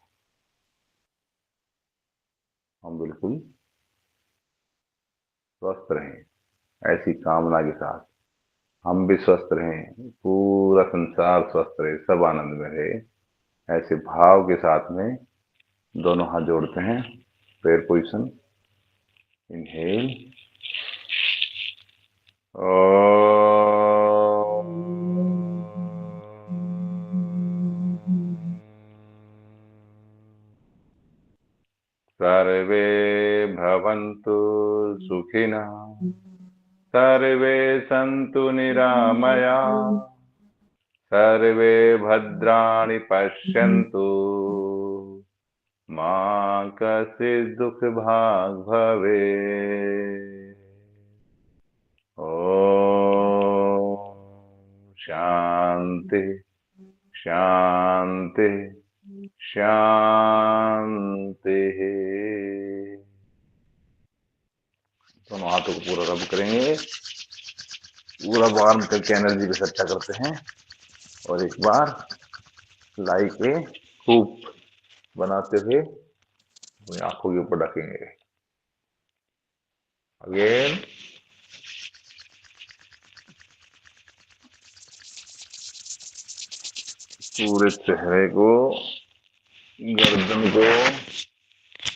हम बिल्कुल स्वस्थ रहें, ऐसी कामना के साथ हम भी स्वस्थ रहें, पूरा संसार स्वस्थ रहे, सब आनंद में रहे, ऐसे भाव के साथ में दोनों हाथ जोड़ते हैं, प्रेयर पोजीशन, इनहेल, सर्वे भवन्तु सुखिनः, सर्वे सन्तु निरामया, सर्वे भद्राणि पश्यन्तु, मा कश्चित् दुःखभाग् भवेत्। ओम शांति शांति शांति। दोनों हाथों को पूरा रब करेंगे, पूरा वार्म करके एनर्जी को इकट्ठा करते हैं, और एक बार लाई के खूब बनाते हुए अपनी आंखों के ऊपर रखेंगे। अगेन। पूरे चेहरे को, गर्दन को,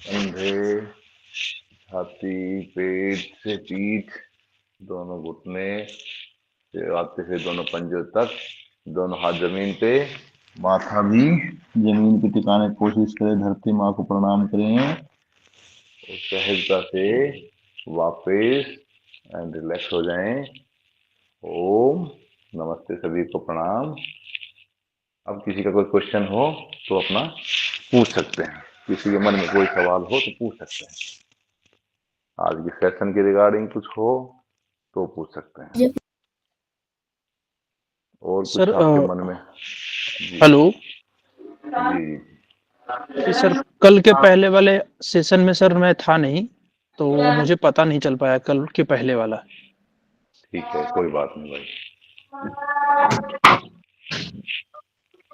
कंधे, छाती, पेट से पीठ, दोनों घुटने से आते से दोनों पंजों तक, दोनों हाथ जमीन पे, माथा भी जमीन पे टिकाने की कोशिश करें, धरती माँ को प्रणाम करें और सहजता से वापस एंड रिलैक्स हो जाएं। ओम नमस्ते, सभी को प्रणाम। अब किसी का कोई क्वेश्चन हो तो अपना पूछ सकते हैं, किसी के मन में कोई सवाल हो तो पूछ सकते हैं, आज की सेशन के रिगार्डिंग कुछ हो तो पूछ सकते हैं, और कुछ सर, आपके मन में। जी हेलो जी जी सर, कल के पहले वाले सेशन में सर मैं था नहीं, तो मुझे पता नहीं चल पाया कल के पहले वाला। ठीक है, कोई बात नहीं भाई।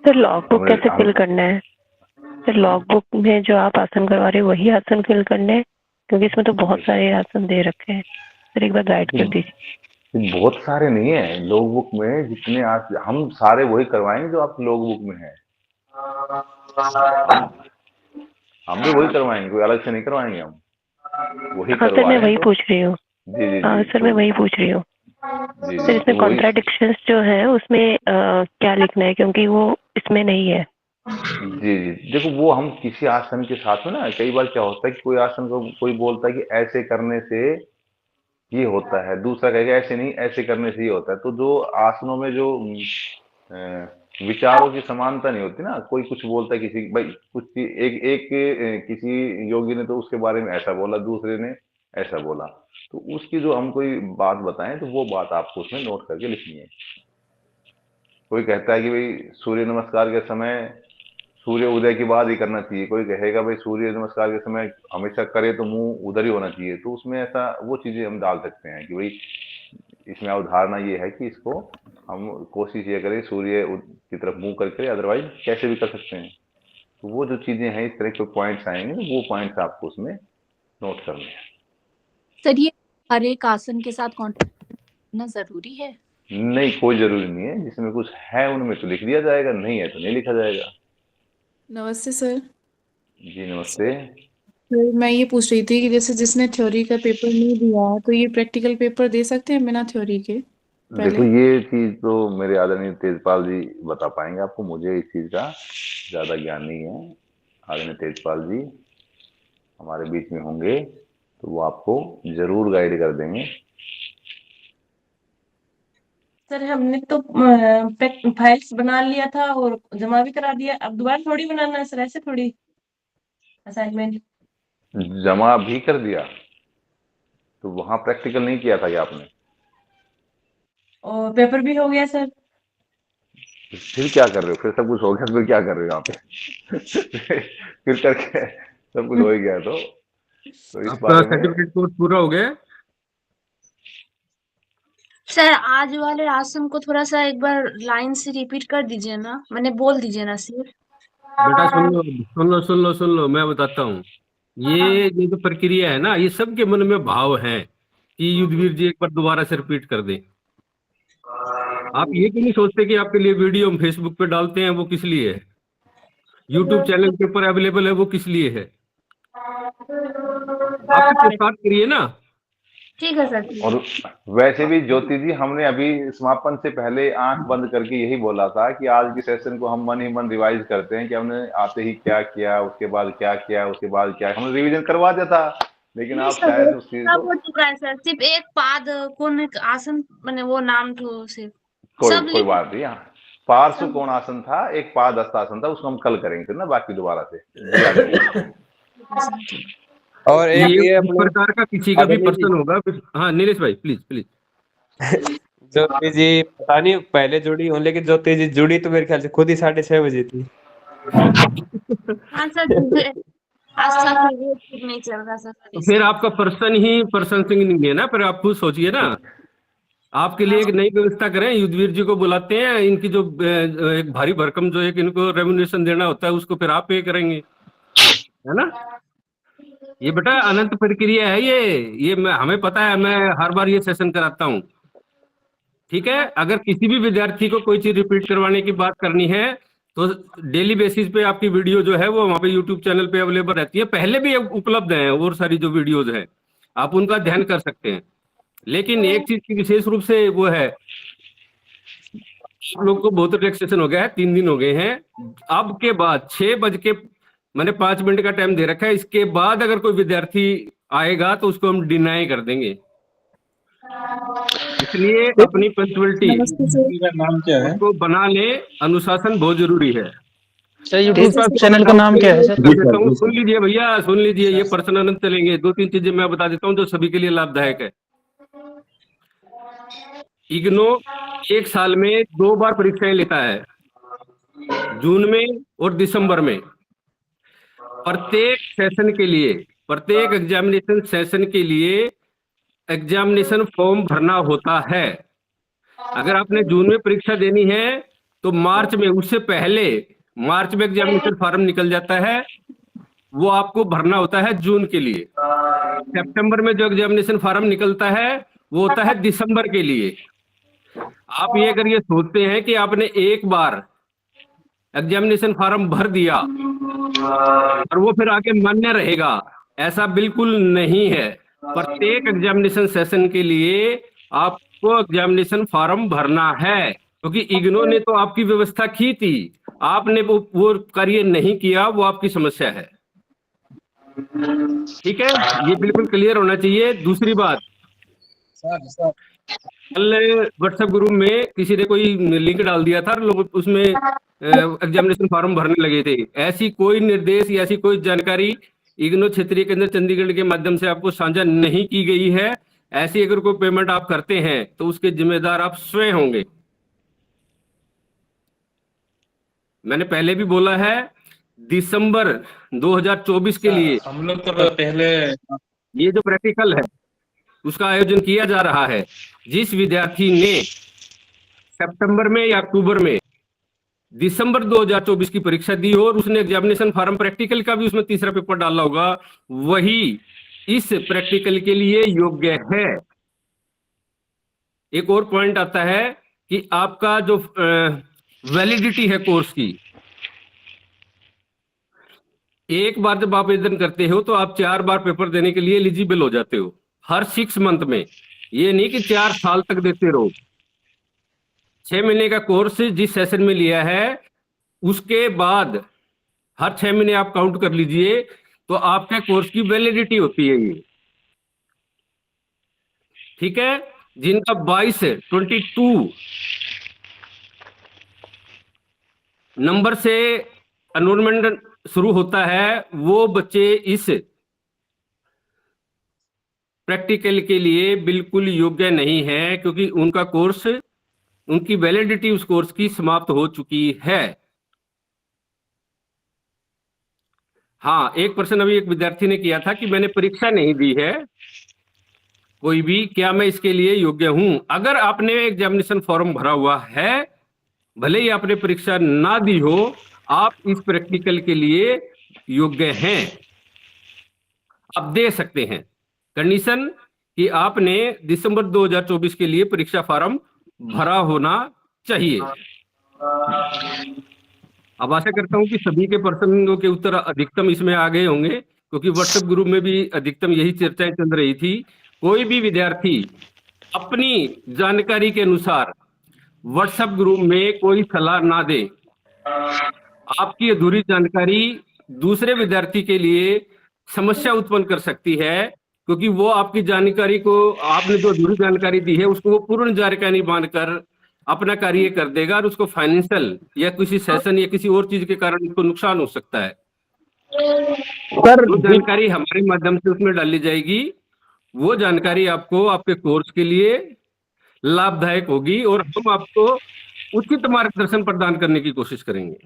सर लॉग बुक हमें- कैसे हम- फिल करना है? सर लॉग बुक में जो आप आसन करवा रहे हैं वही आसन फिल करने हैं, क्योंकि इसमें तो बहुत सारे आसन दे रखे हैं। सर एक बार गाइड कर दीजिए। बहुत सारे नहीं है लॉग बुक में, जितने आज हम सारे वही करवाएंगे जो आप लॉग बुक में है, हम भी वही करवाएंगे, कोई अलग से नहीं करवाएंगे, हम वही हाँ सर, मैं वही तो। पूछ रही हूँ। जी जी हाँ जी, सर, मैं वही पूछ रही हूँ। जी सर जी, इसमें तो वही। कॉन्ट्राडिक्शंस जो है उसमें क्या लिखना है, क्योंकि वो इसमें नहीं है। जी जी, देखो वो हम किसी आसन के साथ में ना, कई बार क्या होता है कि कोई आसन को कोई बोलता है कि ऐसे करने से ये होता है, दूसरा कहेगा ऐसे नहीं, ऐसे करने से ये होता है। तो जो आसनों में जो अ, विचारों की समानता नहीं होती ना, कोई कुछ बोलता है किसी भाई कुछ किसी योगी ने तो उसके बारे में ऐसा बोला, दूसरे ने ऐसा बोला, तो उसकी जो हम कोई बात बताएं तो वो बात आपको उसमें नोट करके लिखनी है। कोई कहता है कि भाई सूर्य नमस्कार के समय सूर्य उदय के बाद ही करना चाहिए, कोई कहेगा भाई सूर्य नमस्कार के समय हमेशा करे तो मुंह उधर ही होना चाहिए, तो उसमें ऐसा वो चीजें हम डाल सकते हैं कि भाई इसमें अवधारणा ये है कि इसको हम कोशिश ये करें सूर्य की तरफ मुंह करके, अदरवाइज कैसे भी कर सकते हैं। तो वो जो चीजें हैं, इस तरह के पॉइंट्स आएंगे ना, वो पॉइंट्स आपको उसमें नोट करने हैं। सर ये हर एक आसन के साथ कॉन्टेक्ट करना जरूरी है? नहीं, कोई जरूरी नहीं है, जिसमें कुछ है उनमें तो लिख दिया जाएगा, नहीं है तो नहीं लिखा जाएगा। नमस्ते सर। जी नमस्ते। सर मैं ये पूछ रही थी कि जैसे जिसने थ्योरी का पेपर नहीं दिया है तो ये प्रैक्टिकल पेपर दे सकते हैं बिना थ्योरी के पहले? देखो ये चीज तो मेरे आदरणीय तेजपाल जी बता पाएंगे आपको, मुझे इस चीज का ज्यादा ज्ञान नहीं है। आदरणीय तेजपाल जी हमारे बीच में होंगे तो वो आपको जरूर गाइड कर देंगे। सर हमने तो फाइल्स बना लिया था और जमा भी करा दिया, अब दोबारा थोड़ी बनाना है सर, ऐसे थोड़ी असाइनमेंट। जमा भी कर दिया तो वहां प्रैक्टिकल नहीं किया था क्या आपने? और पेपर भी हो गया सर। फिर क्या कर रहे हो? फिर सब कुछ हो गया तो फिर क्या कर रहे हो यहाँ पे? फिर करके सब कुछ हो ही गया तो इस आपका बारे में सर्टिफिकेट कोर्स पूरा हो गया? सर आज वाले आसन को थोड़ा सा एक बार लाइन से रिपीट कर दीजिए ना, मैंने बोल दीजिए ना सिर्फ। बेटा सुन लो सुन लो सुन लो सुन लो, मैं बताता हूँ। ये जो प्रक्रिया है ना, ये सबके मन में भाव है कि युद्धवीर जी एक बार दोबारा से रिपीट कर दें। आप ये क्यों नहीं सोचते कि आपके लिए वीडियो हम फेसबुक पे डालते हैं वो किस लिए है, यूट्यूब चैनल के ऊपर अवेलेबल है वो किस लिए है? आप तो स्टार्ट करिए ना। ठीक है सर। और वैसे भी ज्योति जी, हमने अभी समापन से पहले आंख बंद करके यही बोला था कि आज की सेशन को हम मन ही मन रिवाइज करते हैं कि हमने आते ही क्या किया, उसके बाद क्या किया, उसके बाद क्या, हमने रिवीजन करवा दिया था, लेकिन आप शायद उस चीज सब को हो चुका है सर, सिर्फ एक पाद कौन एक आसन मैंने वो नाम तो सिर्फ कोई सब कोई बात नहीं। पार्श्व कोण आसन था, एक पाद हस्तासन था, उसको हम कल करेंगे फिर ना बाकी दोबारा से। और ये एक ये इस अपने प्रकार का किसी का भी आदरणीय जी, पर्सन होगा। हाँ नीलेश भाई प्लीज प्लीज। ज्योति जी पता नहीं पहले जुड़ी हूँ, लेकिन ज्योति जी जुड़ी तो मेरे ख्याल से खुद ही 6:30 बजे थी। हाँ सर, आज तक रिव्यू नहीं चल रहा सर। तो फिर आपका पर्सन ही प्रशंसनीय नहीं है ना, फिर आप खुद सोचिए ना। आपके लिए एक नई व्यवस्था करें, युद्धवीर जी को बुलाते हैं, इनकी जो एक भारी भरकम जो एक इनको रेम्युनरेशन देना होता है उसको फिर आप पे करेंगे, है ना? ये बेटा अनंत प्रक्रिया है ये हमें पता है, मैं हर बार ये सेशन कराता हूँ। ठीक है, अगर किसी भी विद्यार्थी को कोई चीज रिपीट करवाने की बात करनी है तो डेली बेसिस पे आपकी वीडियो जो है वो वहाँ पे यूट्यूब चैनल पे अवेलेबल रहती है, पहले भी उपलब्ध है और सारी जो वीडियोज है आप उनका ध्यान कर सकते हैं। लेकिन एक चीज की विशेष रूप से वो है, आप लोग को बहुत रिलैक्सेशन हो गया है, 3 दिन हो गए हैं, अब के बाद 6 बज के मैंने 5 मिनट का टाइम दे रखा है, इसके बाद अगर कोई विद्यार्थी आएगा तो उसको हम डिनाई कर देंगे। इसलिए अपनी पंक्चुअलिटी नाम क्या है उसको बना ले, अनुशासन बहुत जरूरी है। सर? यूट्यूब चैनल का नाम क्या है सर? सुन लीजिए भैया, सुन लीजिए, ये पर्सनल चलेंगे। 2-3 चीजें मैं बता देता हूँ जो सभी के लिए लाभदायक है। इग्नो 1 साल में 2 बार परीक्षाएं लेता है, जून में और दिसंबर में। प्रत्येक सेशन के लिए, प्रत्येक एग्जामिनेशन सेशन के लिए एग्जामिनेशन फॉर्म भरना होता है। अगर आपने जून में परीक्षा देनी है तो मार्च में, उससे पहले मार्च में एग्जामिनेशन फॉर्म निकल जाता है, वो आपको भरना होता है जून के लिए। सितंबर में जो एग्जामिनेशन फॉर्म निकलता है वो होता है दिसंबर के लिए। आप ये अगर ये सोचते हैं कि आपने एक बार एग्जामिनेशन फॉर्म भर दिया और वो फिर आगे मान्य रहेगा, ऐसा बिल्कुल नहीं है। प्रत्येक एग्जामिनेशन सेशन के लिए आपको एग्जामिनेशन फॉर्म भरना है, क्योंकि इग्नो ने तो आपकी व्यवस्था की थी, आपने वो कार्य नहीं किया, वो आपकी समस्या है। ठीक है, ये बिल्कुल क्लियर होना चाहिए। दूसरी बात, कल व्हाट्सएप ग्रुप में किसी ने कोई लिंक डाल दिया था, लोग उसमें एग्जामिनेशन फॉर्म भरने लगे थे। ऐसी कोई निर्देश या ऐसी कोई जानकारी इग्नो क्षेत्रीय केंद्र चंडीगढ़ के माध्यम से आपको साझा नहीं की गई है। ऐसी अगर कोई पेमेंट आप करते हैं तो उसके जिम्मेदार आप स्वयं होंगे। मैंने पहले भी बोला है, दिसंबर 2024 के लिए हम लोग तो पहले ये जो प्रैक्टिकल है उसका आयोजन किया जा रहा है। जिस विद्यार्थी ने सितंबर में या अक्टूबर में दिसंबर 2024 की परीक्षा दी हो और उसने एग्जामिनेशन फॉर्म प्रैक्टिकल का भी उसमें तीसरा पेपर डाला होगा, वही इस प्रैक्टिकल के लिए योग्य है। एक और पॉइंट आता है कि आपका जो वैलिडिटी है कोर्स की, एक बार जब आप आवेदन करते हो तो आप 4 बार पेपर देने के लिए एलिजिबल हो जाते हो हर 6 मंथ में। ये नहीं कि 4 साल तक देते रहो। 6 महीने का कोर्स जिस सेशन में लिया है उसके बाद हर 6 महीने आप काउंट कर लीजिए, तो आपके कोर्स की वैलिडिटी होती है ये। ठीक है, जिनका 22 नंबर से एनरोलमेंट शुरू होता है, वो बच्चे इस प्रैक्टिकल के लिए बिल्कुल योग्य नहीं है, क्योंकि उनका कोर्स, उनकी वैलिडिटी उस कोर्स की समाप्त हो चुकी है। हाँ, एक प्रश्न अभी एक विद्यार्थी ने किया था कि मैंने परीक्षा नहीं दी है कोई भी, क्या मैं इसके लिए योग्य हूं? अगर आपने एग्जामिनेशन फॉर्म भरा हुआ है, भले ही आपने परीक्षा ना दी हो, आप इस प्रैक्टिकल के लिए योग्य हैं, आप दे सकते हैं। कंडीशन कि आपने दिसंबर 2024 के लिए परीक्षा फॉर्म भरा होना चाहिए। अब आशा करता हूं कि सभी के प्रश्नों के उत्तर अधिकतम इसमें आ गए होंगे, क्योंकि व्हाट्सएप ग्रुप में भी अधिकतम यही चर्चाएं चल रही थी। कोई भी विद्यार्थी अपनी जानकारी के अनुसार व्हाट्सएप ग्रुप में कोई सलाह ना दे। आपकी अधूरी जानकारी दूसरे विद्यार्थी के लिए समस्या उत्पन्न कर सकती है, क्योंकि वो आपकी जानकारी को, आपने जो अधूरी जानकारी दी है उसको वो पूर्ण जानकारी मानकर अपना कार्य कर देगा और उसको फाइनेंशियल या किसी सेशन या किसी और चीज के कारण उसको नुकसान हो सकता है। सर वो जानकारी हमारे माध्यम से उसमें डाली जाएगी, वो जानकारी आपको आपके कोर्स के लिए लाभदायक होगी और हम आपको उचित मार्गदर्शन प्रदान करने की कोशिश करेंगे।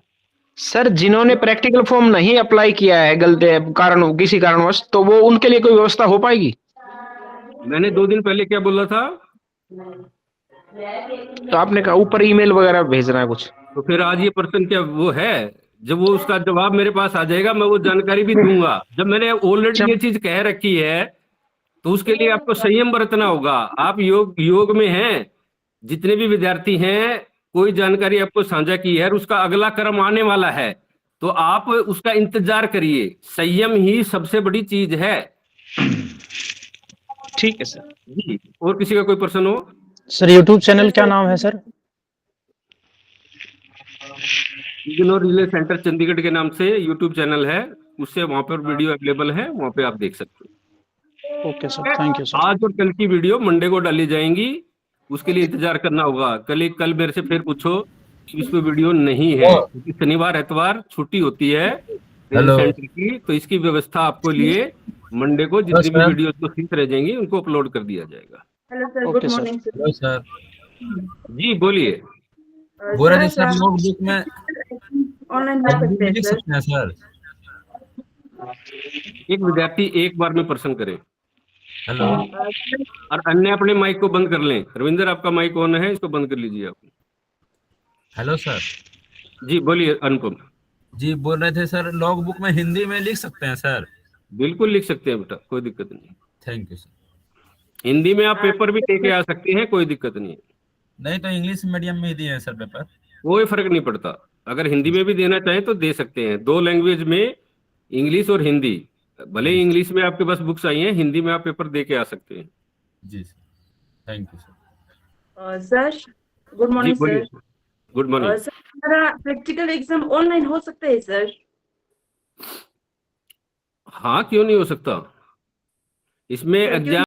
सर, जिन्होंने प्रैक्टिकल फॉर्म नहीं अप्लाई किया है गलत कारण, किसी कारणवश, तो वो उनके लिए कोई व्यवस्था हो पाएगी? मैंने 2 दिन पहले क्या बोला था? तो आपने कहा ऊपर ईमेल वगैरह भेजना है कुछ, तो फिर आज ये पर्सन क्या वो है जब वो उसका जवाब मेरे पास आ जाएगा मैं वो जानकारी भी दूंगा। जब मैंने ऑलरेडी ये चीज कह रखी है तो उसके लिए आपको संयम बरतना होगा। आप योग में हैं, जितने भी विद्यार्थी हैं, कोई जानकारी आपको साझा की है और उसका अगला क्रम आने वाला है, तो आप उसका इंतजार करिए। संयम ही सबसे बड़ी चीज है। ठीक है सर जी, और किसी का कोई प्रश्न हो? सर यूट्यूब चैनल क्या नाम है sir? Ignore relay centre Chandigarh के नाम से यूट्यूब चैनल है, उससे वहां पर वीडियो अवेलेबल है, वहां पे आप देख सकते हो। Okay sir, thank you sir. आज और कल की वीडियो मंडे को डाली जाएंगी, उसके लिए इंतजार करना होगा। कल मेरे से फिर पूछो कि इस पे वीडियो नहीं है, क्योंकि शनिवार एतवार छुट्टी होती है सेंटर की, तो इसकी व्यवस्था आपको लिए मंडे को जितनी भी वीडियो तो सीख रह जाएंगी उनको अपलोड कर दिया जाएगा। Hello sir, good okay morning sir. Hello sir, जी बोलिए। बोल रहे थे सर नोट बुक में ऑनलाइन हो सकते हैं लिख सर। सकते हैं सर? एक विद्यार्थी एक बार में प्रश्न करे हेलो, और अन्य अपने माइक को बंद कर लें। रविंदर आपका माइक ऑन है, इसको बंद कर लीजिए आप। Hello sir. जी बोलिए अनुपम। जी बोल रहे थे सर लॉग बुक में हिंदी में लिख सकते हैं सर? बिल्कुल लिख सकते हैं बेटा, कोई दिक्कत नहीं। Thank you sir. हिंदी में आप पेपर भी दे के आ सकते हैं, कोई दिक्कत नहीं है। नहीं तो इंग्लिश मीडियम में ही दिए हैं सर पेपर? कोई फर्क नहीं पड़ता, अगर हिंदी में भी देना चाहें तो दे सकते हैं। 2 लैंग्वेज में, इंग्लिश और हिंदी। भले ही इंग्लिश में आपके पास बुक्स आई हैं, हिंदी में आप पेपर दे के आ सकते हैं। जी sir, thank you sir. Sir good जी मॉर्निंग बोलिए। सर। Good morning. सर हमारा प्रैक्टिकल एग्जाम ऑनलाइन हो सकता है सर? हाँ क्यों नहीं हो सकता, इसमें क्यों- एग्जाम